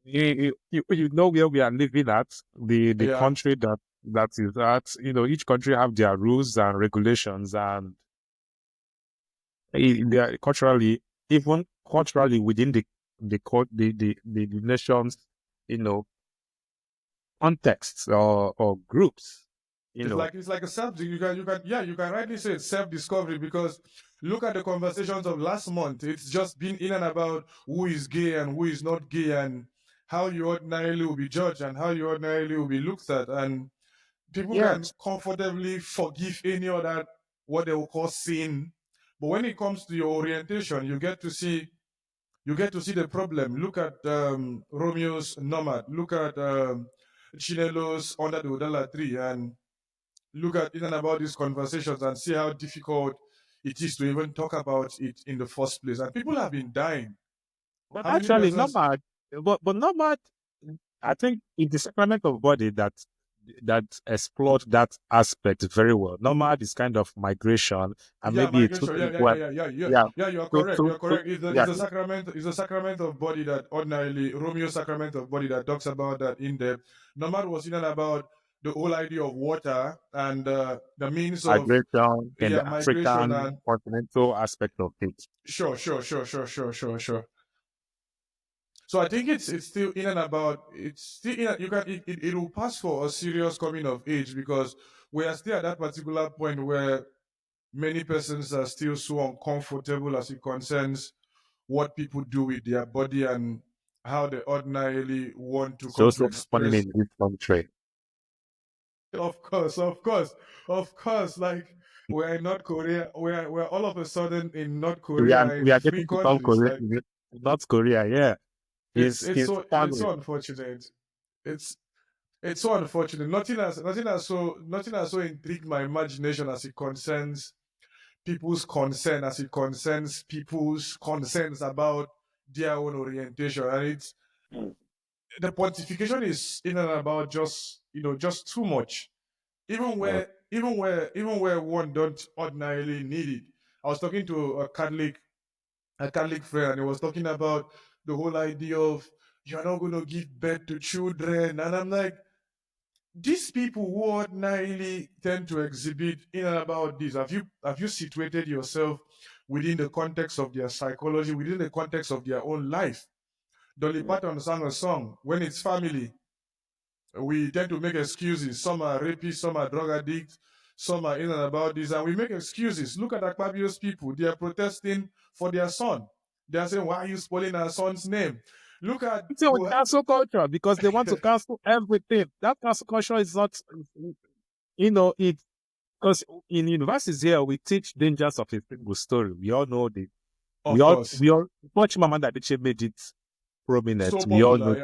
you know where we are living at, the Yeah. country that is at, each country have their rules and regulations, and they are culturally, even culturally within the nation's, you know, contexts or groups, you It's know. like a self. You can rightly say it's self discovery because look at the conversations of last month. It's just been in and about who is gay and who is not gay and how you ordinarily will be judged and how you ordinarily will be looked at, and people can Yes. comfortably forgive any other what they will call sin. But when it comes to your orientation, you get to see the problem. Look at Romeo's Nomad. Look at Chinelo's Under the Udala Tree, and look at in and about these conversations and see how difficult it is to even talk about it in the first place. And people have been dying. But How many actually, persons? Nomad, but Nomad, I think it's the sacrament of body that explored that aspect very well. Nomad is kind of migration, and Yeah, maybe it's migration. yeah. Yeah, you are So, correct. You so, are so correct. yeah, It's a sacrament. It's a sacrament of body that ordinarily Romeo's sacrament of body that talks about that in depth. Nomad was in and about the whole idea of water and the means of migration in yeah the migration African and continental aspect of it. sure. So I think it's still in and about. It's still in. You can it will pass for a serious coming of age because we are still at that particular point where many persons are still so uncomfortable as it concerns what people do with their body and how they ordinarily want to It's come to also happening express. in this country. Of course. Like we're in North Korea, we're all of a sudden in North We are Korea we in are free getting to South countries. Korea, Like North Korea. Yeah, it's it's funny. so unfortunate. It's it's so unfortunate. Nothing has so intrigued my imagination as it concerns people's concern, as it concerns people's concerns about their own orientation. And it's the pontification is in and about just just too much. Uh, Even where one don't ordinarily need it. I was talking to a Catholic friend, and he was talking about the whole idea of you're not going to give birth to children, and I'm like, these people who ordinarily tend to exhibit in and about this, have you situated yourself within the context of their psychology, within the context of their own life? Dolly Parton sang a song, when it's family, we tend to make excuses. Some are rapists, some are drug addicts, some are in and about this, and we make excuses. Look at Akpabio's people. They are protesting for their son. They are saying, why are you spoiling our son's name? Look at it's with cancel culture because they want to cancel everything. That cancel culture is not, it because in universities here we teach dangers of a single story. We all know the of course, we all much Mama that made it prominent. so popular,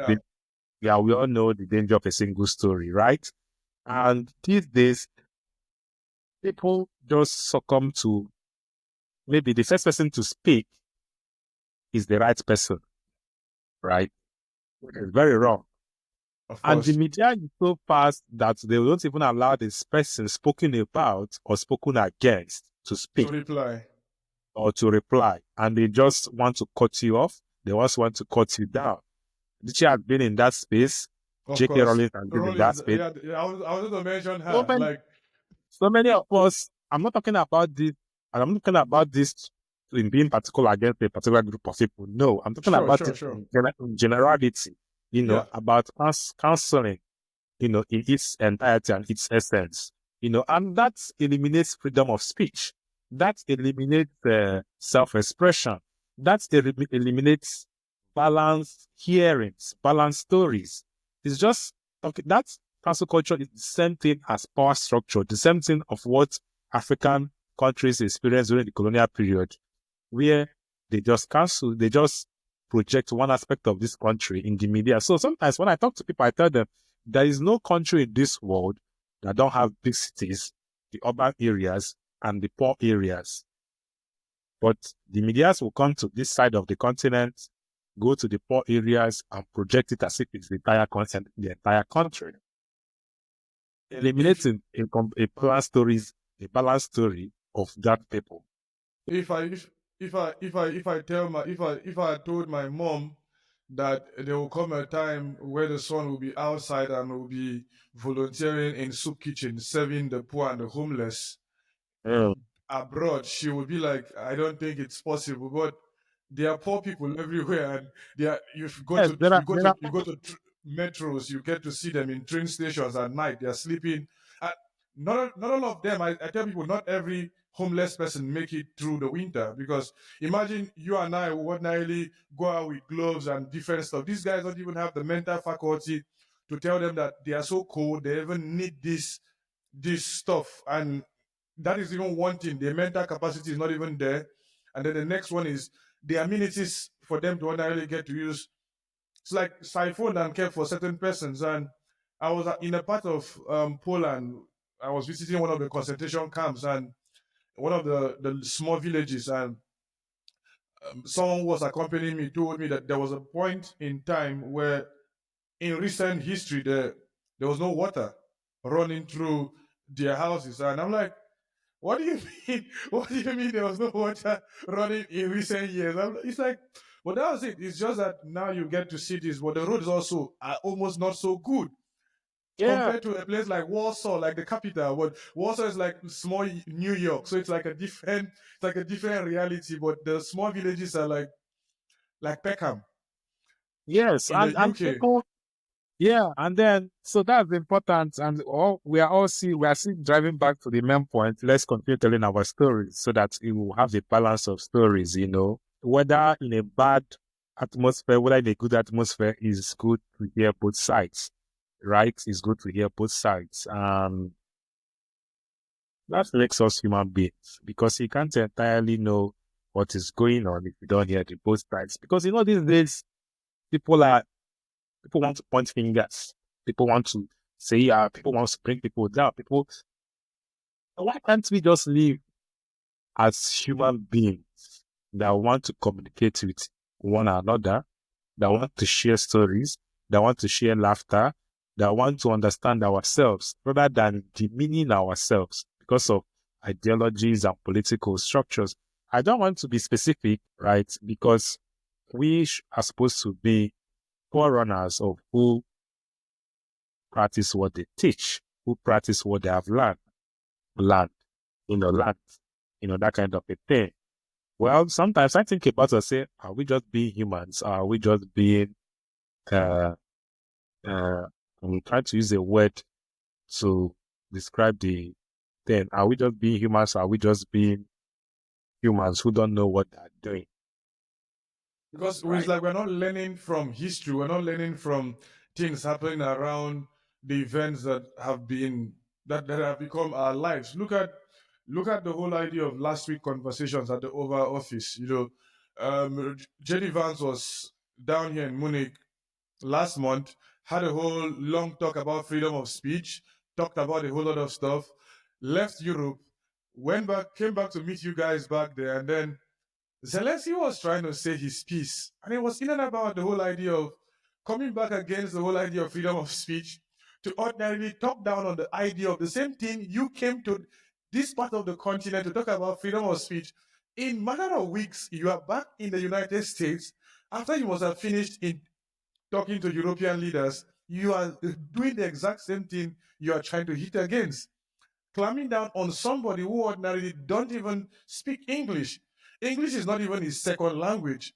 yeah. We all know the danger of a single story, right? And these days, people just succumb to maybe the first person to speak is the right person, right? It's very wrong. Of And the course. media is so fast that they don't even allow this person spoken about or spoken against to To speak reply. or to reply. And they just want to cut you off. They also want to cut you down. Did has been in that space? Of J.K. course. Rowling has been in that Rollins, space. I was going to mention So her. many, Like, so many of us, I'm not talking about this, and I'm not talking about this in being particular against a particular group of people. No, I'm talking about it sure. in generality, Yeah, about counseling, in its entirety and its essence, and that eliminates freedom of speech. That eliminates self-expression. That eliminates balanced hearings, balanced stories. It's just, okay, that cancel culture is the same thing as power structure, the same thing of what African countries experienced during the colonial period, where they just project one aspect of this country in the media. So sometimes when I talk to people, I tell them there is no country in this world that don't have big cities, the urban areas, and the poor areas. But the medias will come to this side of the continent, go to the poor areas, and project it as if it's the entire continent, the entire country, if eliminating a balanced story of that people. if I if I told my mom that there will come a time where the son will be outside and will be volunteering in soup kitchen serving the poor and the homeless Mm. abroad, she would be like, I don't think it's possible. But there are poor people everywhere, and you go Yes, to there are, there are, metros, you get to see them in train stations at night. They're sleeping. Uh, not all of them. I tell people, not every homeless person make it through the winter, because imagine you and I would ordinarily go out with gloves and different stuff. These guys don't even have the mental faculty to tell them that they are so cold they even need this stuff. And that is even one thing. Their mental capacity is not even there. And then the next one is the amenities for them to ordinarily get to use. It's like siphoned and kept for certain persons. And I was in a part of Poland. I was visiting one of the concentration camps and one of the small villages. And someone who was accompanying me told me that there was a point in time where, in recent history, there was no water running through their houses. And I'm like, what do you mean? What do you mean there was no water running in recent years? It's like, well, that was it. It's just that now you get to cities, but the roads also are almost not so good yeah, compared to a place like Warsaw, like the capital. But Warsaw is like small New York, so it's like a different reality. But the small villages are like Peckham yes, in the and UK. people, yeah, and then so that's important, and all we are still driving back to the main point. Let's continue telling our stories so that it will have a balance of stories. Whether in a bad atmosphere, whether in a good atmosphere, is good to hear both sides, right? It's good to hear both sides. That makes us human beings because you can't entirely know what is going on if you don't hear the both sides. Because these days people are people want to point fingers, people want to say, people want to bring people down. Why can't we just live as human beings that want to communicate with one another, that want to share stories, that want to share laughter, that want to understand ourselves rather than demeaning ourselves because of ideologies and political structures? I don't want to be specific, right? Because we are supposed to be forerunners of who practice what they teach, who practice what they have learned, learned, that kind of a thing. Well, sometimes I think about it, say, are we just being humans? Are we just being, uh, I'm trying to use a word to describe the thing. Are we just being humans? Or are we just being humans who don't know what they're doing? Because it's Right. like we're not learning from history, we're not learning from things happening around the events that have become our lives. Look at the whole idea of last week conversations at the Oval Office. JD Vance was down here in Munich last month, had a whole long talk about freedom of speech, talked about a whole lot of stuff, left Europe, went back, came back to meet you guys back there, and then Zelensky was trying to say his piece, and it was in and about the whole idea of coming back against the whole idea of freedom of speech to ordinarily talk down on the idea of the same thing you came to this part of the continent to talk about freedom of speech. In matter of weeks, you are back in the United States after you must have finished in talking to European leaders. You are doing the exact same thing you are trying to hit against, clamping down on somebody who ordinarily don't even speak English. English is not even his second language,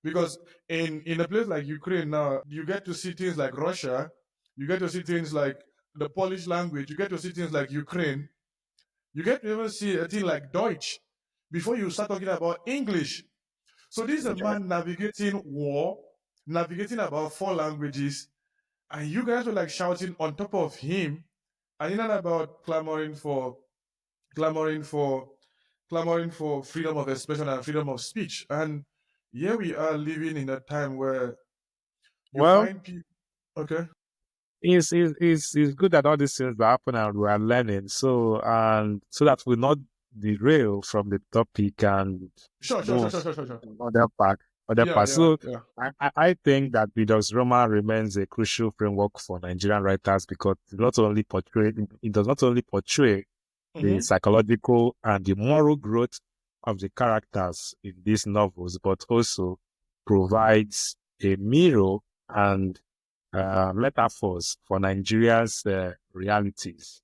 because in a place like Ukraine now, you get to see things like Russia, you get to see things like the Polish language, you get to see things like Ukraine, you get to even see a thing like Deutsch before you start talking about English. So this is a Yeah. man navigating war, navigating about four languages, and you guys were like shouting on top of him, and in and about clamoring for clamoring for freedom of expression and freedom of speech. And here we are living in a time where you Well, find people. Okay. it's good that all these things are happening and we are learning. And so that we not derail from the topic and Sure, sure, sure, move sure, sure, sure, sure. to other part. Yeah, So yeah. I think that Widows Roma remains a crucial framework for Nigerian writers because it does not only portray the Hmm. psychological and the moral growth of the characters in these novels, but also provides a mirror and metaphors for Nigeria's realities.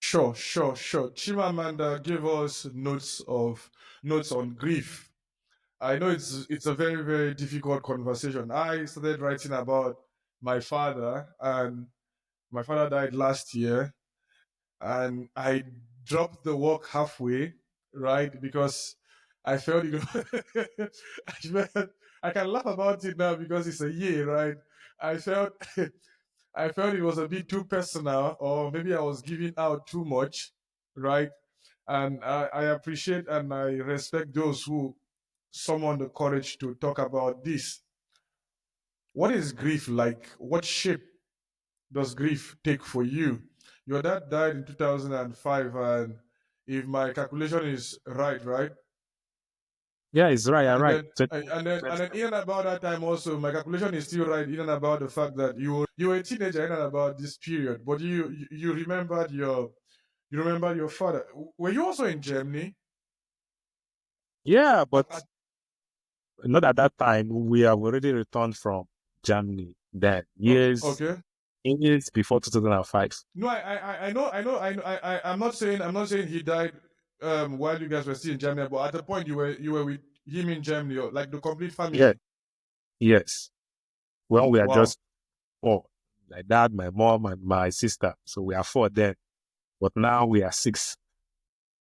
Sure. Chimamanda gave us notes on grief. I know it's a very, very difficult conversation. I started writing about my father, and my father died last year, and I dropped the work halfway, right? Because I felt I felt I can laugh about it now because it's a year, right? I felt I felt it was a bit too personal, or maybe I was giving out too much, right? And I appreciate and I respect those who summon the courage to talk about this. What is grief like? What shape does grief take for you? Your dad died in 2005, and if my calculation is right, right? Yeah, it's right. You're And right. then, and then, even about that time also, my calculation is still right. Even about the fact that you were a teenager, even about this period, but you remembered your father. Were you also in Germany? Yeah, At, but at, not at that time. We have already returned from Germany. Then okay. years before 2005. No, I'm not saying he died while you guys were still in Germany, but at the point you were with him in Germany, or like the complete Yeah, family. yes. When we are Wow. just four, my dad, my mom, and my sister. So we are four then. But now we are six.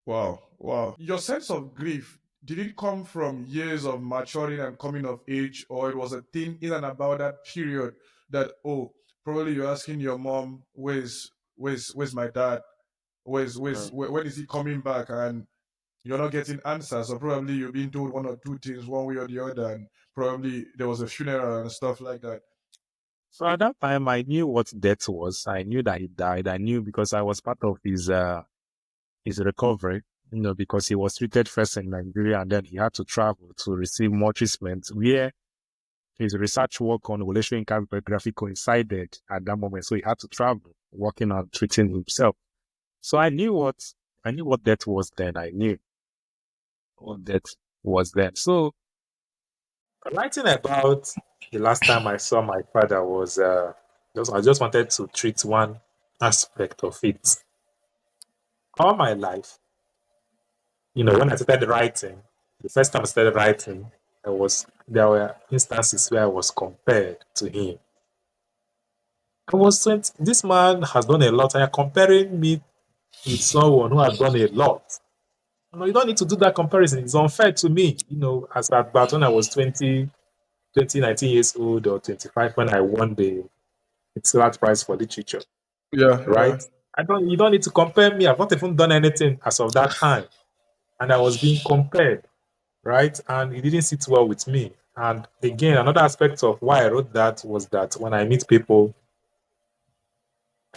Wow. Your sense of grief, did it come from years of maturing and coming of age, or it was a thing in and about that period that, oh, probably you're asking your mom, where's my dad? When is he coming back? And you're not getting answers, or probably you're being told one or two things one way or the other, and probably there was a funeral and stuff like that. So at that time, I knew what death was. I knew that he died. I knew because I was part of his recovery. Because he was treated first in Nigeria and then he had to travel to receive more treatment. Where his research work on relational cartography coincided at that moment, so he had to travel, working on treating himself. So I knew what death was then. I knew what death was then. So writing about the last time I saw my father was I just wanted to treat one aspect of it. All my life, when I started writing, the first time I started writing, there were instances where I was compared to him. I was 20, this man has done a lot, and you're comparing me with someone who has done a lot. You don't need to do that comparison. It's unfair to me. As at about when I was 19 years old or 25 when I won the Excellent Prize for Literature, Yeah. right? You don't need to compare me. I've not even done anything as of that time. And I was being compared, right? And it didn't sit well with me. And again, another aspect of why I wrote that was that when I meet people,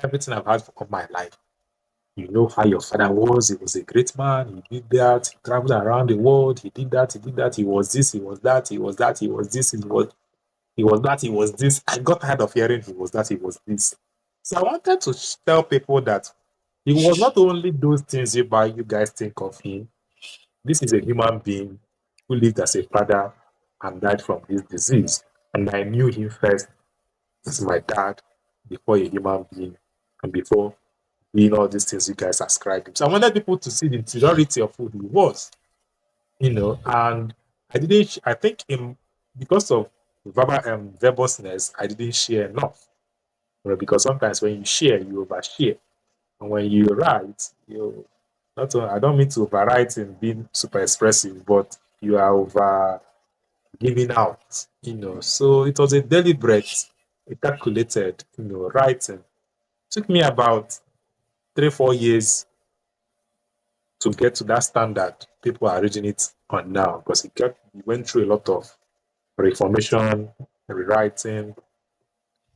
everything I've had of my life, you know how your father was. He was a great man. He did that. He traveled around the world. He did that. He did that. He was this. He was that. He was that. He was this. He was that. He was this. I got tired of hearing he was that. He was this. So I wanted to tell people that it was not only those things you guys think of him. This is a human being who lived as a father and died from this disease. And I knew him first as my dad before a human being and before being all these things you guys ascribe him. So I wanted people to see the interiority of who he was, and I think because of verbousness, I didn't share enough. Because sometimes when you share, you overshare. And when you write, not only, I don't mean to overwrite in being super expressive, but you are over giving out, So it was a deliberate, a calculated, writing. Took me about 3-4 years to get to that standard people are reading it on now because he went through a lot of reformation, rewriting,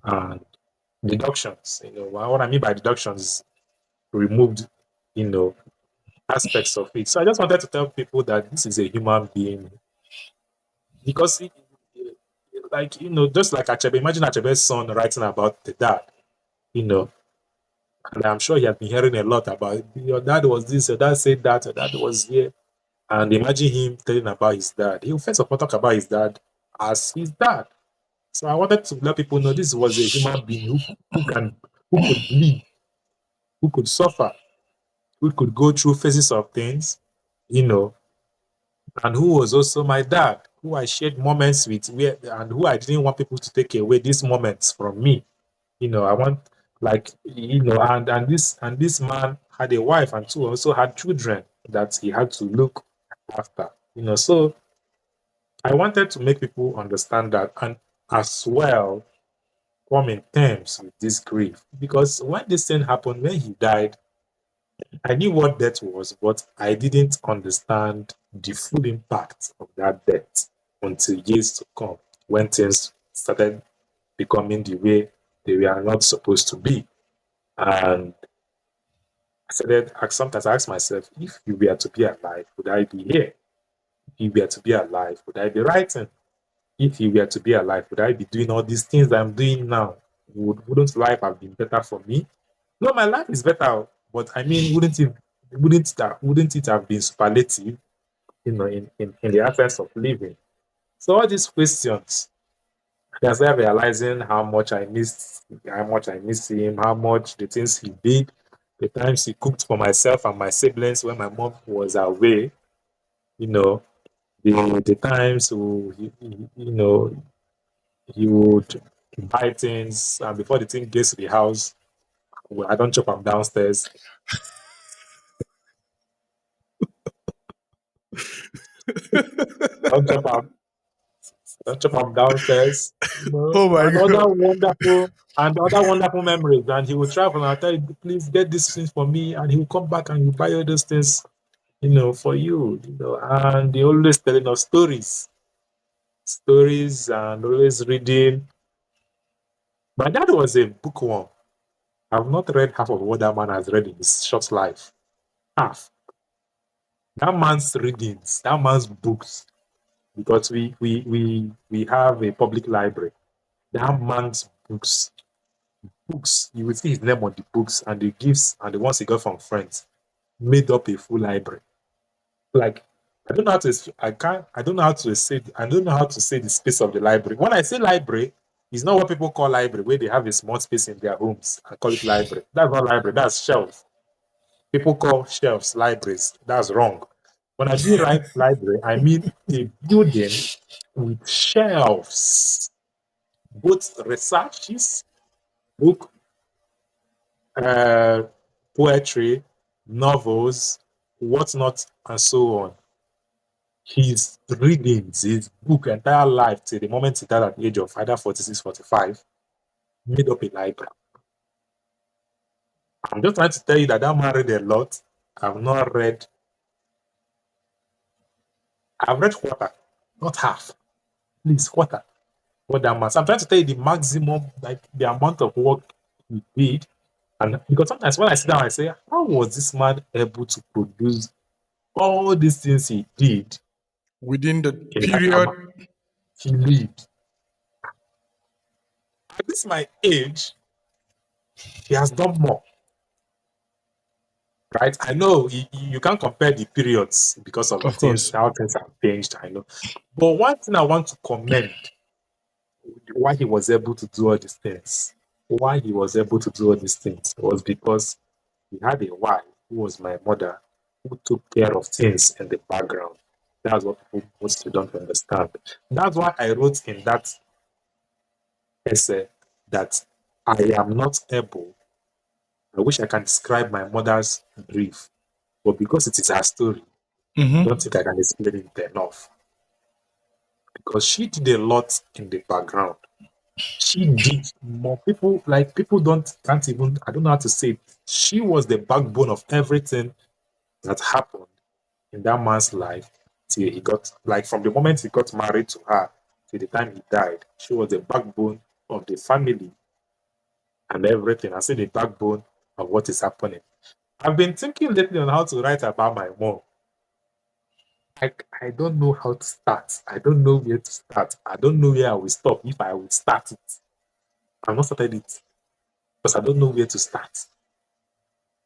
and deductions. What I mean by deductions is removed, you know, aspects of it. So I just wanted to tell people that this is a human being because, just like Achebe, imagine Achebe's son writing about the dad, you know. And I'm sure he had been hearing a lot about your dad was this, your dad said that, your dad was here. And imagine him telling about his dad. He'll first of all talk about his dad as his dad. So I wanted to let people know this was a human being who could bleed, who could suffer, who could go through phases of things, you know, and who was also my dad, who I shared moments with, and who I didn't want people to take away these moments from me. I want, like, and this man had a wife and two also had children that he had to look after. So I wanted to make people understand that, and as well come in terms with this grief, because when this thing happened, when he died, I knew what death was, but I didn't understand the full impact of that death until years to come, when things started becoming the way they were not supposed to be. And sometimes I ask myself, if you were to be alive, would I be here? If you were to be alive, would I be writing? If you were to be alive, would I be doing all these things that I'm doing now? Wouldn't life have been better for me? No, my life is better, but I mean, wouldn't it have been superlative, in the absence of living? So all these questions, that's why realizing how much I miss him, how much the things he did, the times he cooked for myself and my siblings when my mom was away, you know, the times he would buy things, and before the thing gets to the house, well, I don't chop them downstairs. Don't chop them, don't chop them downstairs. Oh my And god. other wonderful memories. And he will travel and I'll tell you, please get these things for me. And he will come back and he will buy all those things, for you. And he always telling us stories, and always reading. My dad was a bookworm. I've not read half of what that man has read in his short life. Half. That man's readings, that man's books, because we have a public library. That man's books, you will see his name on the books and the gifts and the ones he got from friends made up a full library. Like, I don't know how to say the space of the library. When I say library, it's not what people call library, where they have a small space in their homes and call it library. That's not library, that's shelf. People call shelves libraries. That's wrong. When I mean library, I mean a building with shelves, both researches, book, uh, poetry, novels, whatnot, and so on. His readings, his book, entire life till the moment he died at the age of either 46, 45, made up a library. I'm just trying to tell you that man read a lot. I've not read, I've read quarter, not half. Please, quarter. What that man. So I'm trying to tell you the maximum, like the amount of work he did. And because sometimes when I sit down, I say, how was this man able to produce all these things he did Within the in that period. amount he lived? At this my age, he has done more. Right? I know you can't compare the periods because of the Of things, course. how things have changed. I know. But one thing I want to commend, why he was able to do all these things, was because he had a wife who was my mother, who took care of things in the background. That's what people mostly don't understand. That's why I wrote in that essay that I am not able, I wish I can describe my mother's grief, but because it is her story, I don't Mm-hmm. think I can explain it enough. Because she did a lot in the background. She did more. People can't even, I don't know how to say it. She was the backbone of everything that happened in that man's life till he got, like, from the moment he got married to her till the time he died. She was the backbone of the family and everything. I say the backbone of what is happening. I've been thinking lately on how to write about my mom. I don't know how to start. I don't know where to start. I don't know where I will stop if I will start it. I've not started it because I don't know where to start.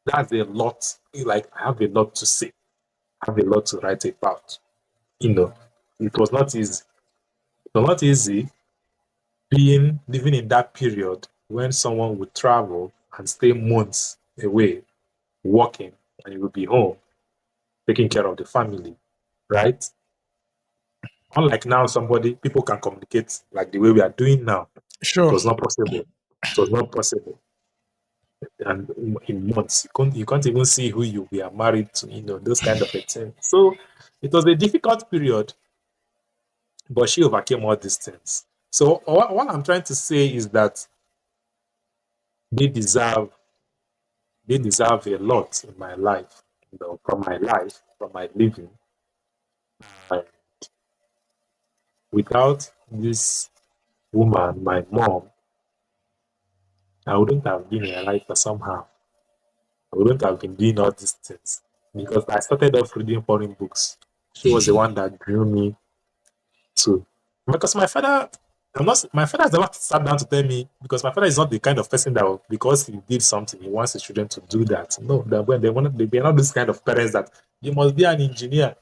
That's a lot. Like, I have a lot to say. I have a lot to write about. You know, it was not easy. It was not easy being living in that period when someone would travel and stay months away working, and you would be home taking care of the family, right? Unlike now, people can communicate like the way we are doing now. It Sure. was not possible. It was not possible. And in months, you can't even see who you were married to, those kind of a thing. So it was a difficult period, but she overcame all these things. So what I'm trying to say is that they deserve they deserve a lot in my life, from my living. And without this woman, my mom, I wouldn't have been alive for somehow. I wouldn't have been doing all these things because I started off reading foreign books. She was the one that drew me to, because my father has never sat down to tell me, because my father is not the kind of person that because he did something, he wants his children to do that. No, that when they are not this kind of parents that you must be an engineer,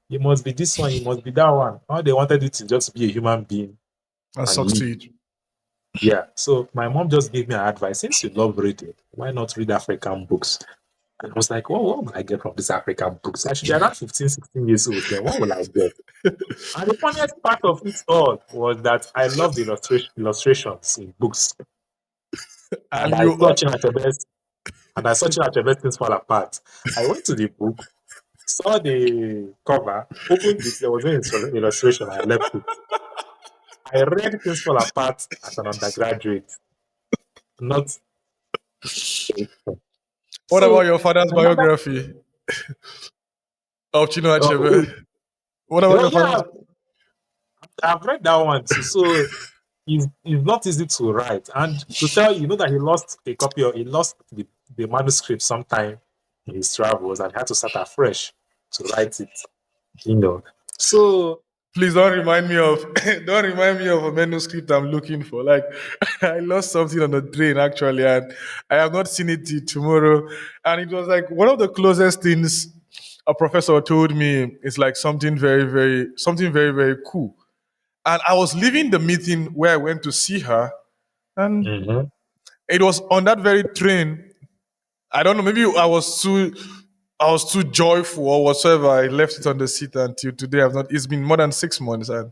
you must be this one, you must be that one. All they wanted you to just be a human being And and live. succeed. Yeah. So my mom just gave me an advice. Since you love reading, why not read African books? And I was like, what will I get from these African books? I should be around 15, 16 years old then. What will I get? And the funniest part of it all was that I love the illustrations in books. And And I you saw Chinua and I saw Chinua Things Fall Apart. I went to the book, saw the cover, opened it, there was no illustration, I left it. I read Things Fall Apart as an undergraduate, not. what about So your father's my mother, biography of Chinua oh, Achebe? What about your yeah, father's? I've read that one too. So it's not easy to write. And to tell you, that he lost the manuscript sometime in his travels and had to start afresh to write it, you know. So, Please don't remind me of don't remind me of a manuscript I'm looking for. Like I lost something on the train actually, and I have not seen it till tomorrow. And it was like one of the closest things a professor told me. It's like something very, very cool. And I was leaving the meeting where I went to see her, and mhm. it was on that very train. I don't know, maybe I was too joyful or whatsoever. I left it on the seat until today. I've not it's been more than 6 months, and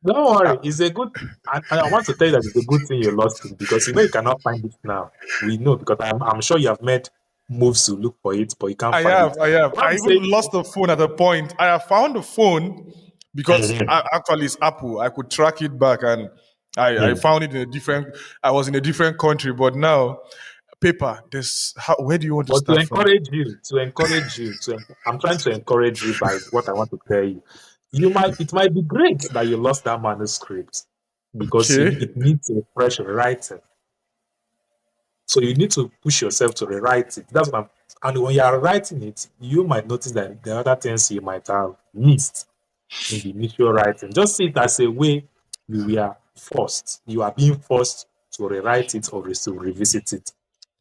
Don't I, worry, it's a good. And I want to tell you that it's a good thing you lost it, because you cannot find it now. We know, because I'm sure you have made moves to look for it, but you can't I find have, it. I have. What I I'm even saying. lost the phone at a point. I have found the phone because Mhm, actually it's Apple. I could track it back, and I mhm. found it in a different. I was in a different country, but now paper. Where do you want to But to start from? encourage you, I'm trying to encourage you by what I want to tell you. It might be great that you lost that manuscript, because Okay, it needs a fresh writing. So you need to push yourself to rewrite it. And when you are writing it, you might notice that the other things you might have missed in the initial writing. Just see it as a way you are being forced to rewrite it or to revisit it.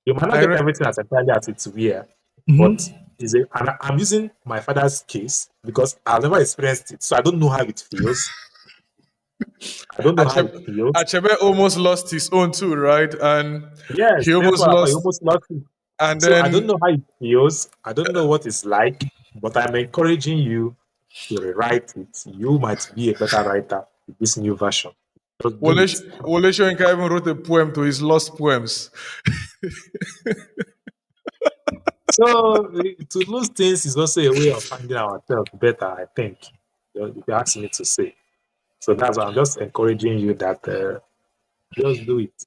You might not I get read. everything as entirely as it's where, but Mm-hmm. and I'm using my father's case because I've never experienced it, so I don't know how it feels. I don't know how it Achebe, feels. Achebe almost lost his own too, right? And Yes, he that's almost what I lost, almost lost it. and So I don't then know how it feels. I don't know what it's like, but I'm encouraging you to rewrite it. You might be a better writer with this new version. Just do it. Wole Soyinka even wrote a poem to his lost poems. So to lose things is also a way of finding ourselves better, I think. If you ask me to say. So that's why I'm just encouraging you that just do it.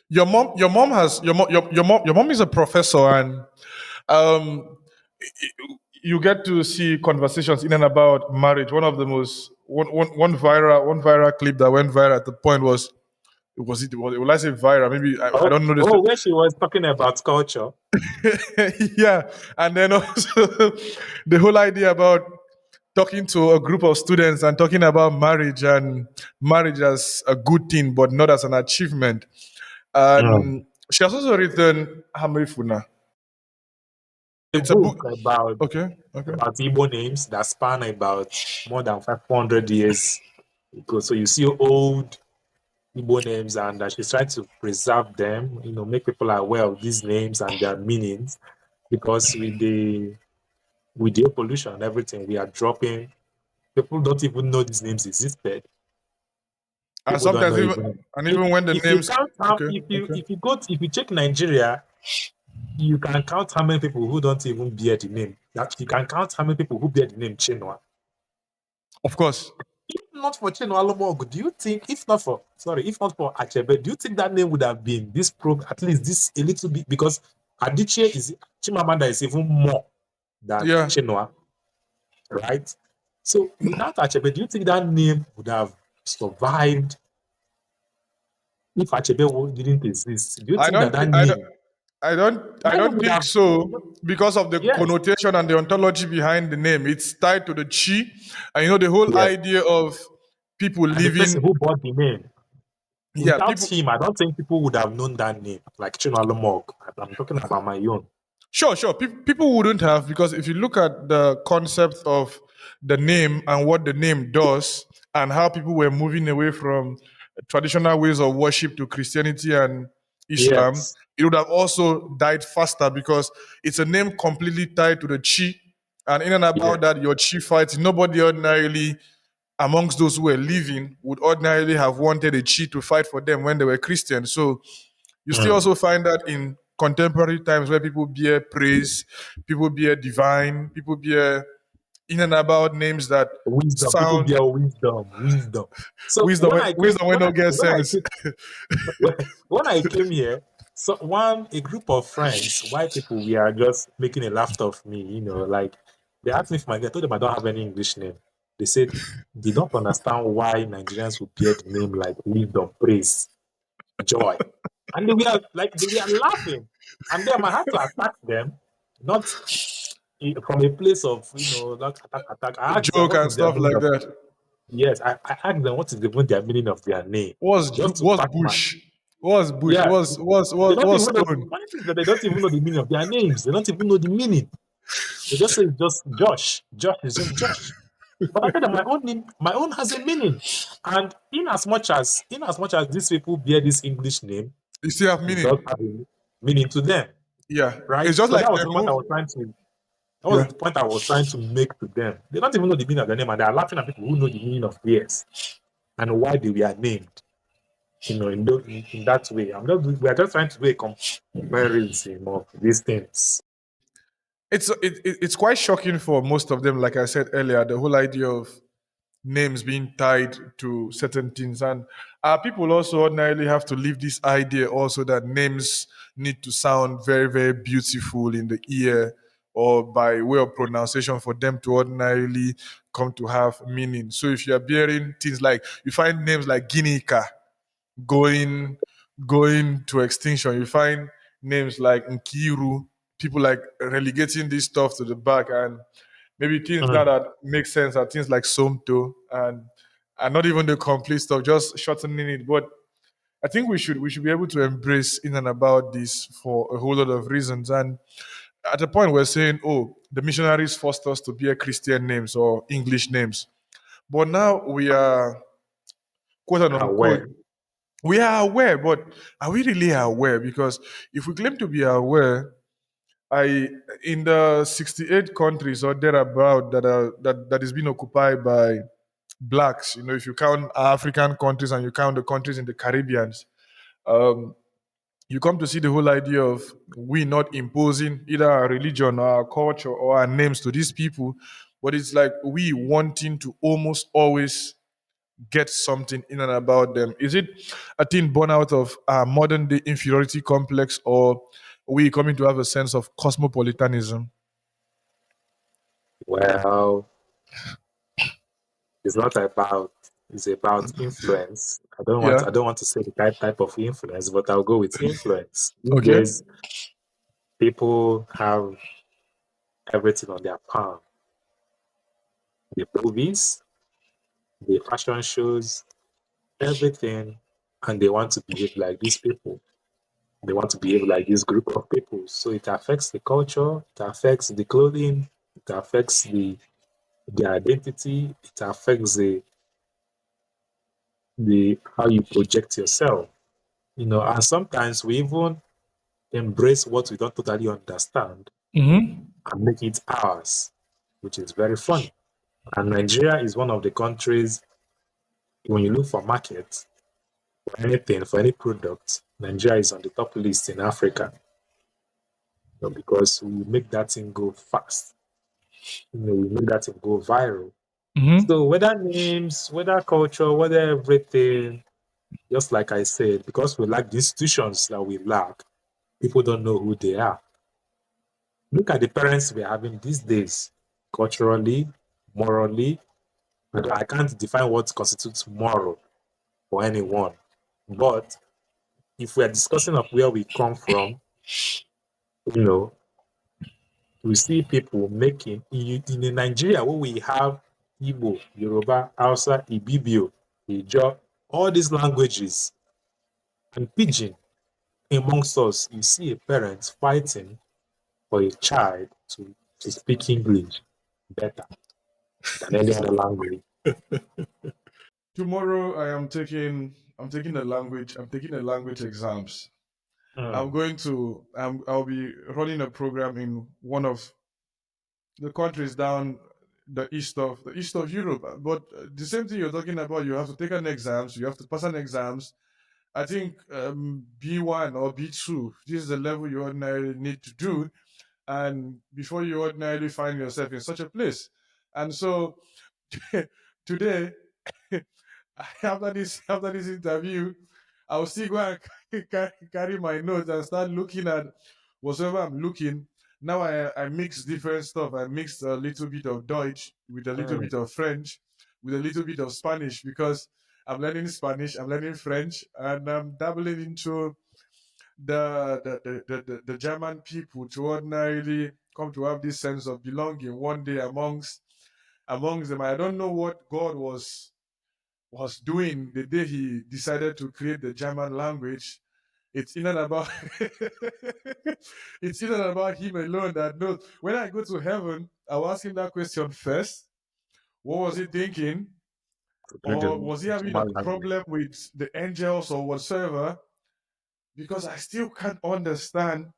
Your mom is a professor, and um, you get to see conversations in and about marriage. One of the most one viral clip that went viral at the point was it was will I say viral? Maybe I don't know this. When she was talking about culture. Yeah, and then also the whole idea about talking to a group of students and talking about marriage and marriage as a good thing, but not as an achievement. Mm. And she has also written how many food now? A It's a book. book about Okay. Okay. Igbo names that span about more than 500 years ago. So you see old Igbo names, and she's trying to preserve them, make people aware of these names and their meanings. Because with the pollution and everything, we are dropping. People don't even know these names existed. And People don't know sometimes even even and if even when the if you names. count how Okay. if Okay. you check Nigeria, you can count how many people who don't even bear the name. That you can count how many people who bear the name Chinua. Of course. If not for Chinua Alomog, do you think, if not for Achebe, do you think that name would have been this at least this a little bit? Because Chimamanda is even more than Yeah. Chinua, right? So without Achebe, do you think that name would have survived if Achebe didn't exist? Do you I think that don't. that I don't. name, I that name don't would think have, so because of the yes, connotation and the ontology behind the name. It's tied to the chi, and the whole yes, idea of people and the person living. who bought the name. Yeah, Without people. him, I don't think people would have known that name, like Chinua Alomog. I'm talking about my own. Sure, sure. People wouldn't have, because if you look at the concept of the name and what the name does and how people were moving away from traditional ways of worship to Christianity and Islam, Yes. it would have also died faster because it's a name completely tied to the chi. And in and Yeah. about that, your chi fights. Nobody ordinarily amongst those who were living would ordinarily have wanted a chi to fight for them when they were Christian. So you still Mm. also find that in contemporary times where people bear praise, people bear divine, people bear in and about names that Wisdom. People sound bear wisdom. So wisdom. Wisdom when no get sense. when I came here, so a group of friends, white people, we are just making a laugh of me, like they asked me for I told them I don't have any English name. They said they don't understand why Nigerians would bear the name like wisdom, praise, joy. And they were laughing. And then I had to attack them, not from a place of not attack. I asked them Joke what and is their stuff meaning like of, that. yes, I asked them what is even their meaning of their name. Just to Was back my, bush? Was bush? yeah. They don't Was even know, stone? funny thing is that they don't even know the meaning of their names. They don't even know the meaning. They just say it's just Josh. Josh is just Josh. But I said that my own name, my own has a meaning. And in as much as these people bear this English name, You still have it does meaning. have a meaning to them. Yeah, Right? it's just So like that was they the point I move. was trying to that was Yeah, the point I was trying to make to them. They don't even know the meaning of their name, and they are laughing at people who know the meaning of theirs and why they were named. In that way. We are just trying to do a comparison of these things. it's quite shocking for most of them. Like I said earlier, the whole idea of names being tied to certain things. And people also ordinarily have to leave this idea also that names need to sound very, very beautiful in the ear or by way of pronunciation for them to ordinarily come to have meaning. So if you're bearing things like, you find names like Ginika going going to extinction. You find names like Nkiru, people like relegating this stuff to the back, and maybe things now Mm. that make sense are things like Somto and not even the complete stuff, just shortening it. But I think we should be able to embrace in and about this for a whole lot of reasons. And at a point we're saying, oh, the missionaries forced us to bear Christian names or English names. But now we are quote unquote Aware. we are aware, but are we really aware? Because if we claim to be aware, I in the 68 countries or thereabout that is being occupied by blacks, if you count African countries and you count the countries in the Caribbeans, um, you come to see the whole idea of we not imposing either our religion or our culture or our names to these people, but it's like we wanting to almost always get something in and about them. Is it a thing born out of modern day inferiority complex, or we coming to have a sense of cosmopolitanism? Well, it's not about it's about influence. Yeah. I don't want to say the type of influence, but I'll go with influence. These Okay. days people have everything on their palm. The movies, the fashion shows, everything, and they want to behave like these people. they want to behave like this group of people. So it affects the culture, it affects the clothing, it affects the identity, it affects the how you project yourself. And sometimes we even embrace what we don't totally understand Mm-hmm. and make it ours, which is very funny. And Nigeria is one of the countries, when you look for markets, for anything, for any product, Nigeria is on the top list in Africa. Because we make that thing go fast. We make that thing go viral. Mm-hmm. So whether names, whether culture, whether everything, just like I said, because we lack the institutions that we lack, people don't know who they are. Look at the parents we're having these days, culturally, morally. I can't define what constitutes moral for anyone. But if we are discussing of where we come from, you know, we see people making in Nigeria where we have Igbo, Yoruba, Hausa, Ibibio, Ijo, all these languages, and pidgin amongst us, you see a parent fighting for a child to speak English better than any other language. Tomorrow I'm taking the language exams. Mm, I'll be running a program in one of the countries down the east of Europe. But the same thing you're talking about, you have to take an exams, you have to pass an exams. I think B1 or B2, this is the level you ordinarily need to do, and before you ordinarily find yourself in such a place. And so today, after this interview, I'll still go and carry my notes and start looking at whatever I'm looking. Now I mix different stuff. I mixed a little bit of Deutsch with a little mm, bit of French with a little bit of Spanish because I'm learning Spanish, I'm learning French, and I'm dabbling into the German people to ordinarily come to have this sense of belonging one day amongst them. I don't know what God was doing the day he decided to create the German language. It's in and about it's in and about him alone that knows. When I go to heaven, I'll ask him that question first. What was he thinking? to create Or the was he having a German language. problem with the angels or whatsoever? Because I still can't understand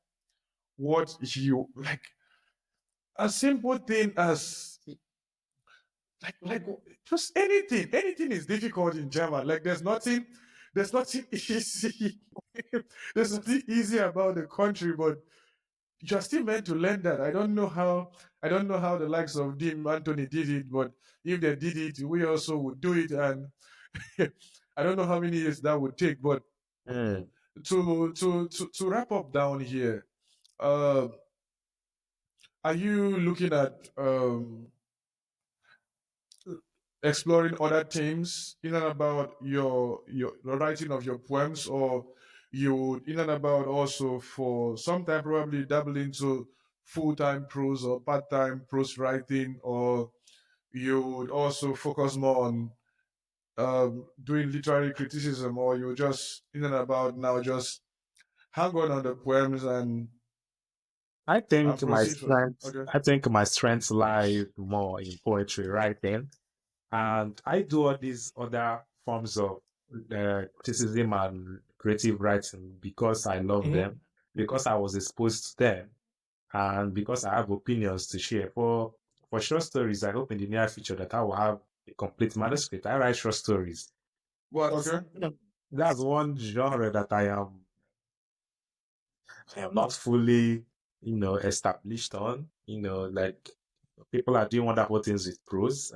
what you like. A simple thing as like just anything is difficult in German. Like there's nothing easy. There's nothing easy about the country, but you're still meant to learn that. I don't know how the likes of Dim Anthony did it, but if they did it, we also would do it. And I don't know how many years that would take. But Mm. to wrap up down here, uh, are you looking at exploring other themes in and about your the writing of your poems, or you would in and about also for some time probably dabble into full-time prose or part-time prose writing, or you would also focus more on doing literary criticism, or you just in and about now just hang on the poems I and think my proceed for strength okay. I think my strengths lie more in poetry writing. And I do all these other forms of criticism and creative writing because I love Hmm. them, because I was exposed to them, and because I have opinions to share. For short stories, I hope in the near future that I will have a complete manuscript. I write short stories, but Okay. that's one genre that I am not fully, established on. Like people are doing wonderful things with prose,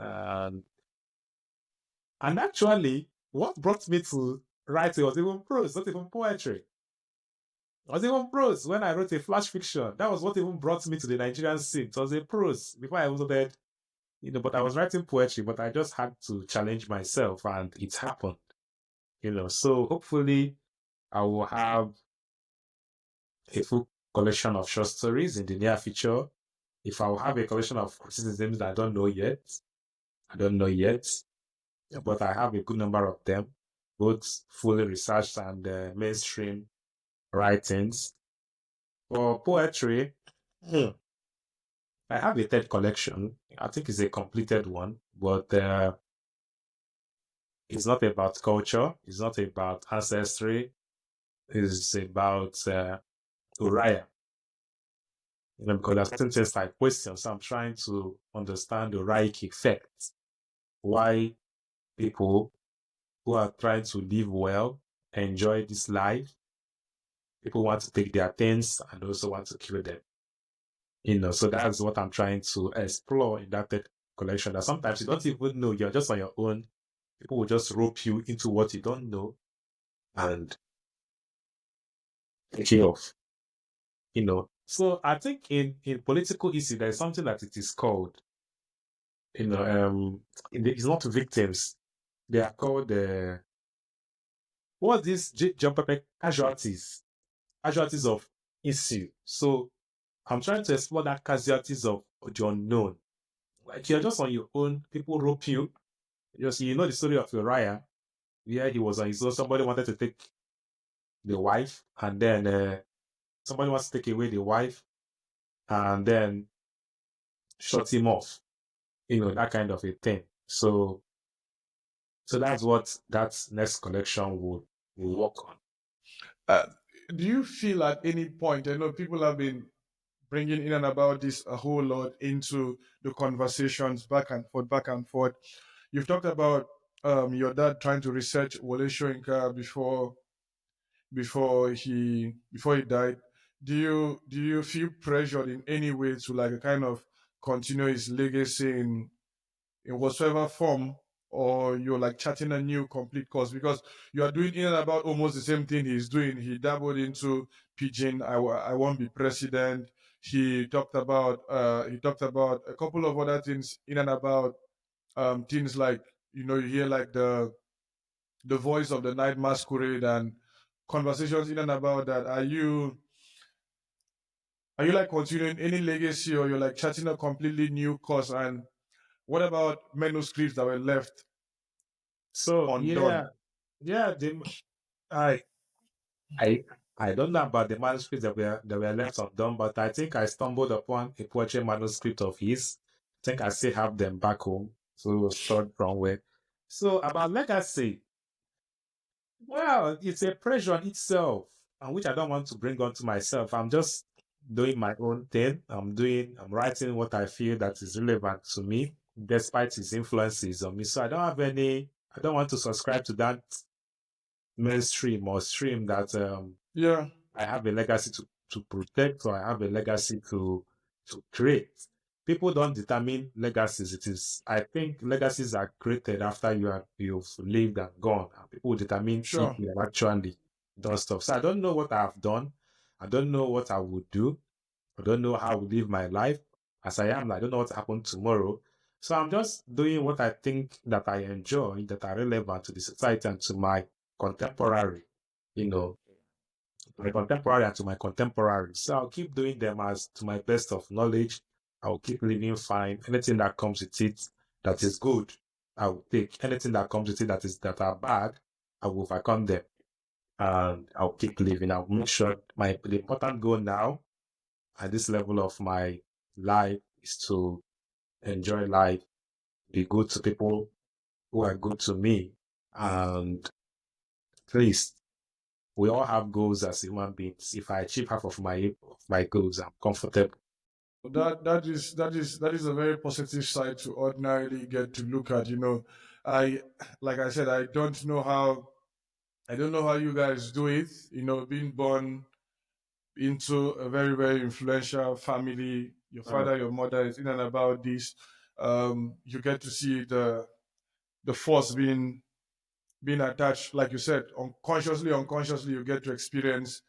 and actually, what brought me to writing was even prose, not even poetry. It was even prose when I wrote a flash fiction. That was what even brought me to the Nigerian scene. It was a prose before I also did, but I was writing poetry, but I just had to challenge myself and it happened. So hopefully I will have a full collection of short stories in the near future. If I will have a collection of criticisms, I don't know yet. I don't know yet. But I have a good number of them, both fully researched and mainstream writings. For poetry, I have a third collection. I think it's a completed one, but it's not about culture. It's not about ancestry. It's about Uriah. Because there's certain things like questions. So I'm trying to understand the Uriah effect. Why people who are trying to live well, enjoy this life, people want to take their things and also want to kill them. So that's what I'm trying to explore in that collection. That sometimes you don't even know, you're just on your own. People will just rope you into what you don't know and take it off. So I think in political issue, there's something that it is called, it's not victims. They are called, what is John Pepper? Casualties of issue. So I'm trying to explore that casualties of the unknown. Like you're just on your own, people rope you. You know the story of Uriah, where he was on his own. Somebody wanted to take the wife, and then somebody wants to take away the wife, and then shut him off. That kind of a thing. So that's what that next collection will work on. Do you feel at any point, I know people have been bringing in and about this a whole lot into the conversations back and forth, back and forth. You've talked about your dad trying to research Wole Soyinka before he died. Do you feel pressured in any way to like kind of continue his legacy in whatsoever form, or you're like charting a new complete course because you are doing in and about almost the same thing he's doing? He dabbled into pigeon. I won't be president. He talked about a couple of other things in and about things like you hear like the voice of the night masquerade and conversations in and about that. Are you like continuing any legacy, or you're like charting a completely new course? And what about manuscripts that were left So undone? yeah, I I I don't know about the manuscripts that were left undone, but I think I stumbled upon a poetry manuscript of his. I think I still have them back home, so stored somewhere. So about legacy, well, it's a pressure on itself, and which I don't want to bring onto myself. I'm just doing my own thing. I'm writing what I feel that is relevant to me, despite his influences on me. So I don't want to subscribe to that mainstream or stream that Yeah, I have a legacy to protect, or I have a legacy to create. People don't determine legacies. I think legacies are created after you've lived and gone. And people determine if sure. you have actually done stuff. So I don't know what I have done. I don't know what I would do. I don't know how I would live my life. As I am, I don't know what happened tomorrow. So I'm just doing what I think that I enjoy, that are relevant to the society and to my contemporary, you know, my contemporary and to my contemporaries. So I'll keep doing them as to my best of knowledge. I'll keep living fine. Anything that comes with it that is good, I will take. Anything that comes with it that are bad, I will overcome them. And I'll keep living. I'll make sure the important goal now at this level of my life is to enjoy life, be good to people who are good to me, and please, we all have goals as human beings. If I achieve half of my goals, I'm comfortable. That is a very positive side to ordinarily get to look at. I like I said, I don't know how you guys do it. Being born into a very, very influential family. Your Mm, father, your mother is in and about this. You get to see the force being attached, like you said, unconsciously, unconsciously, you get to experience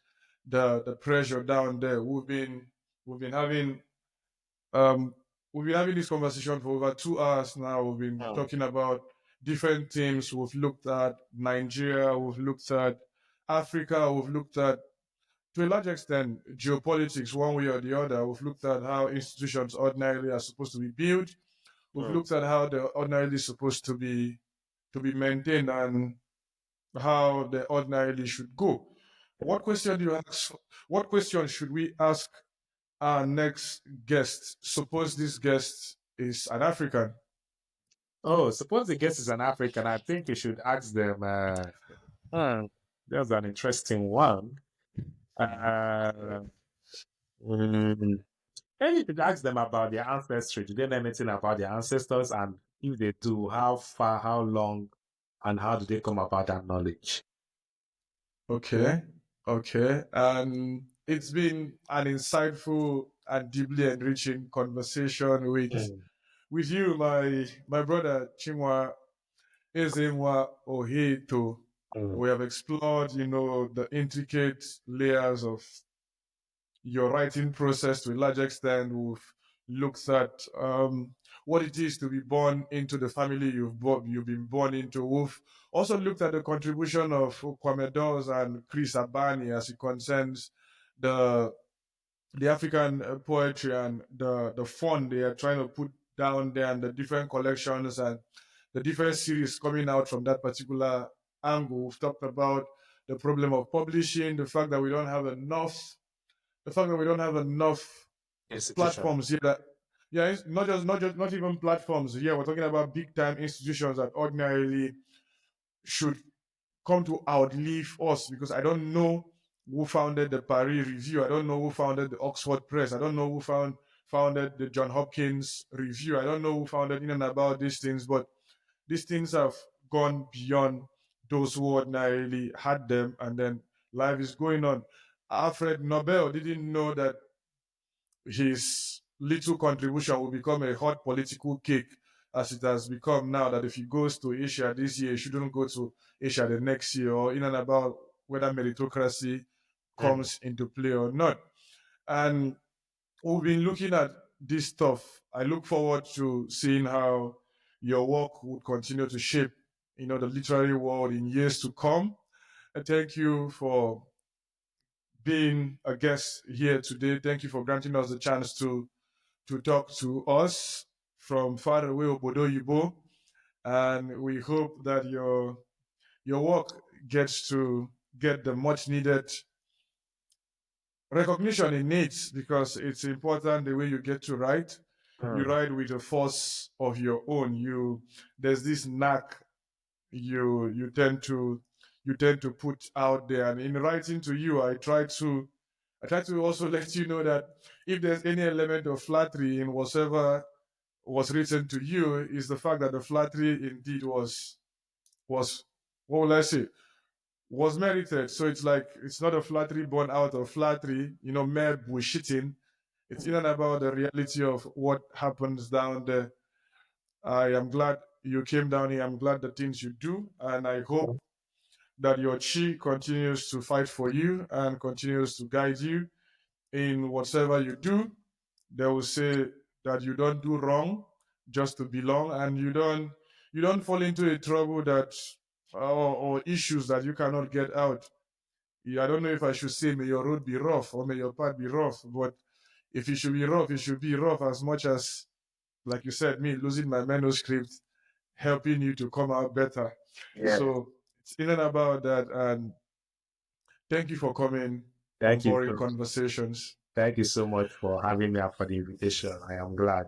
the pressure down there. We've been having um this conversation for over 2 hours now. We've been mm, talking about different themes. We've looked at Nigeria, we've looked at Africa, we've looked at, to a large extent, geopolitics one way or the other. We've looked at how institutions ordinarily are supposed to be built. We've mm. looked at how they're ordinarily supposed to be maintained, and how they ordinarily should go. What question do you ask? What question should we ask our next guest? Suppose this guest is an African. Oh, suppose the guest is an African. I think you should ask them. Hmm, that's an interesting one. Uh, mm, Maybe you could ask them about their ancestry. Do they know anything about their ancestors? And if they do, how far, how long, and how do they come about that knowledge? Okay, okay. And it's been an insightful and deeply enriching conversation Mm, with you, my brother Chinua Ezenwa-Ọhaeto. mm, We have explored, the intricate layers of your writing process to a large extent. We've looked at what it is to be born into the family you've been born into. We've also looked at the contribution of Kwame Dawes and Chris Abani as it concerns the the African poetry and the fun they are trying to put down there, and the different collections and the different series coming out from that particular angle. We've talked about the problem of publishing, the fact that we don't have enough institution. platforms here that, yeah, it's not even platforms here. We're talking about big time institutions that ordinarily should come to outlive us, because I don't know who founded the Paris Review. I don't know who founded the Oxford Press. I don't know who founded the John Hopkins Review. I don't know who founded in and about these things, but these things have gone beyond those who ordinarily had them, and then life is going on. Alfred Nobel didn't know that his little contribution will become a hot political cake, as it has become now, that if he goes to Asia this year, he shouldn't go to Asia the next year, or in and about whether meritocracy Mm, comes into play or not. And we've been looking at this stuff. I look forward to seeing how your work would continue to shape, the literary world in years to come. And thank you for being a guest here today. Thank you for granting us the chance to talk to us from far away Obodo Yibo. And we hope that your work gets to get the much needed recognition it needs, because it's important the way you get to write. You mm, write with a force of your own. There's this knack you tend to put out there. And in writing to you, I try to also let you know that if there's any element of flattery in whatever was written to you, is the fact that the flattery indeed was what will I say, was merited. So it's like, it's not a flattery born out of flattery, mere bullshitting. It's in and about the reality of what happens down there. I am glad you came down here. I'm glad the things you do, and I hope that your chi continues to fight for you and continues to guide you in whatever you do. They will say that you don't do wrong just to belong, and you don't fall into a trouble that, or issues that you cannot get out. Yeah, I don't know if I should say may your road be rough or may your path be rough, but if it should be rough, it should be rough, as much as, like you said, me losing my manuscript helping you to come out better. yeah. So it's in and about that, and thank you for coming on Thank you. Boring Conversations. Thank you so much for having me up for the invitation. I am glad.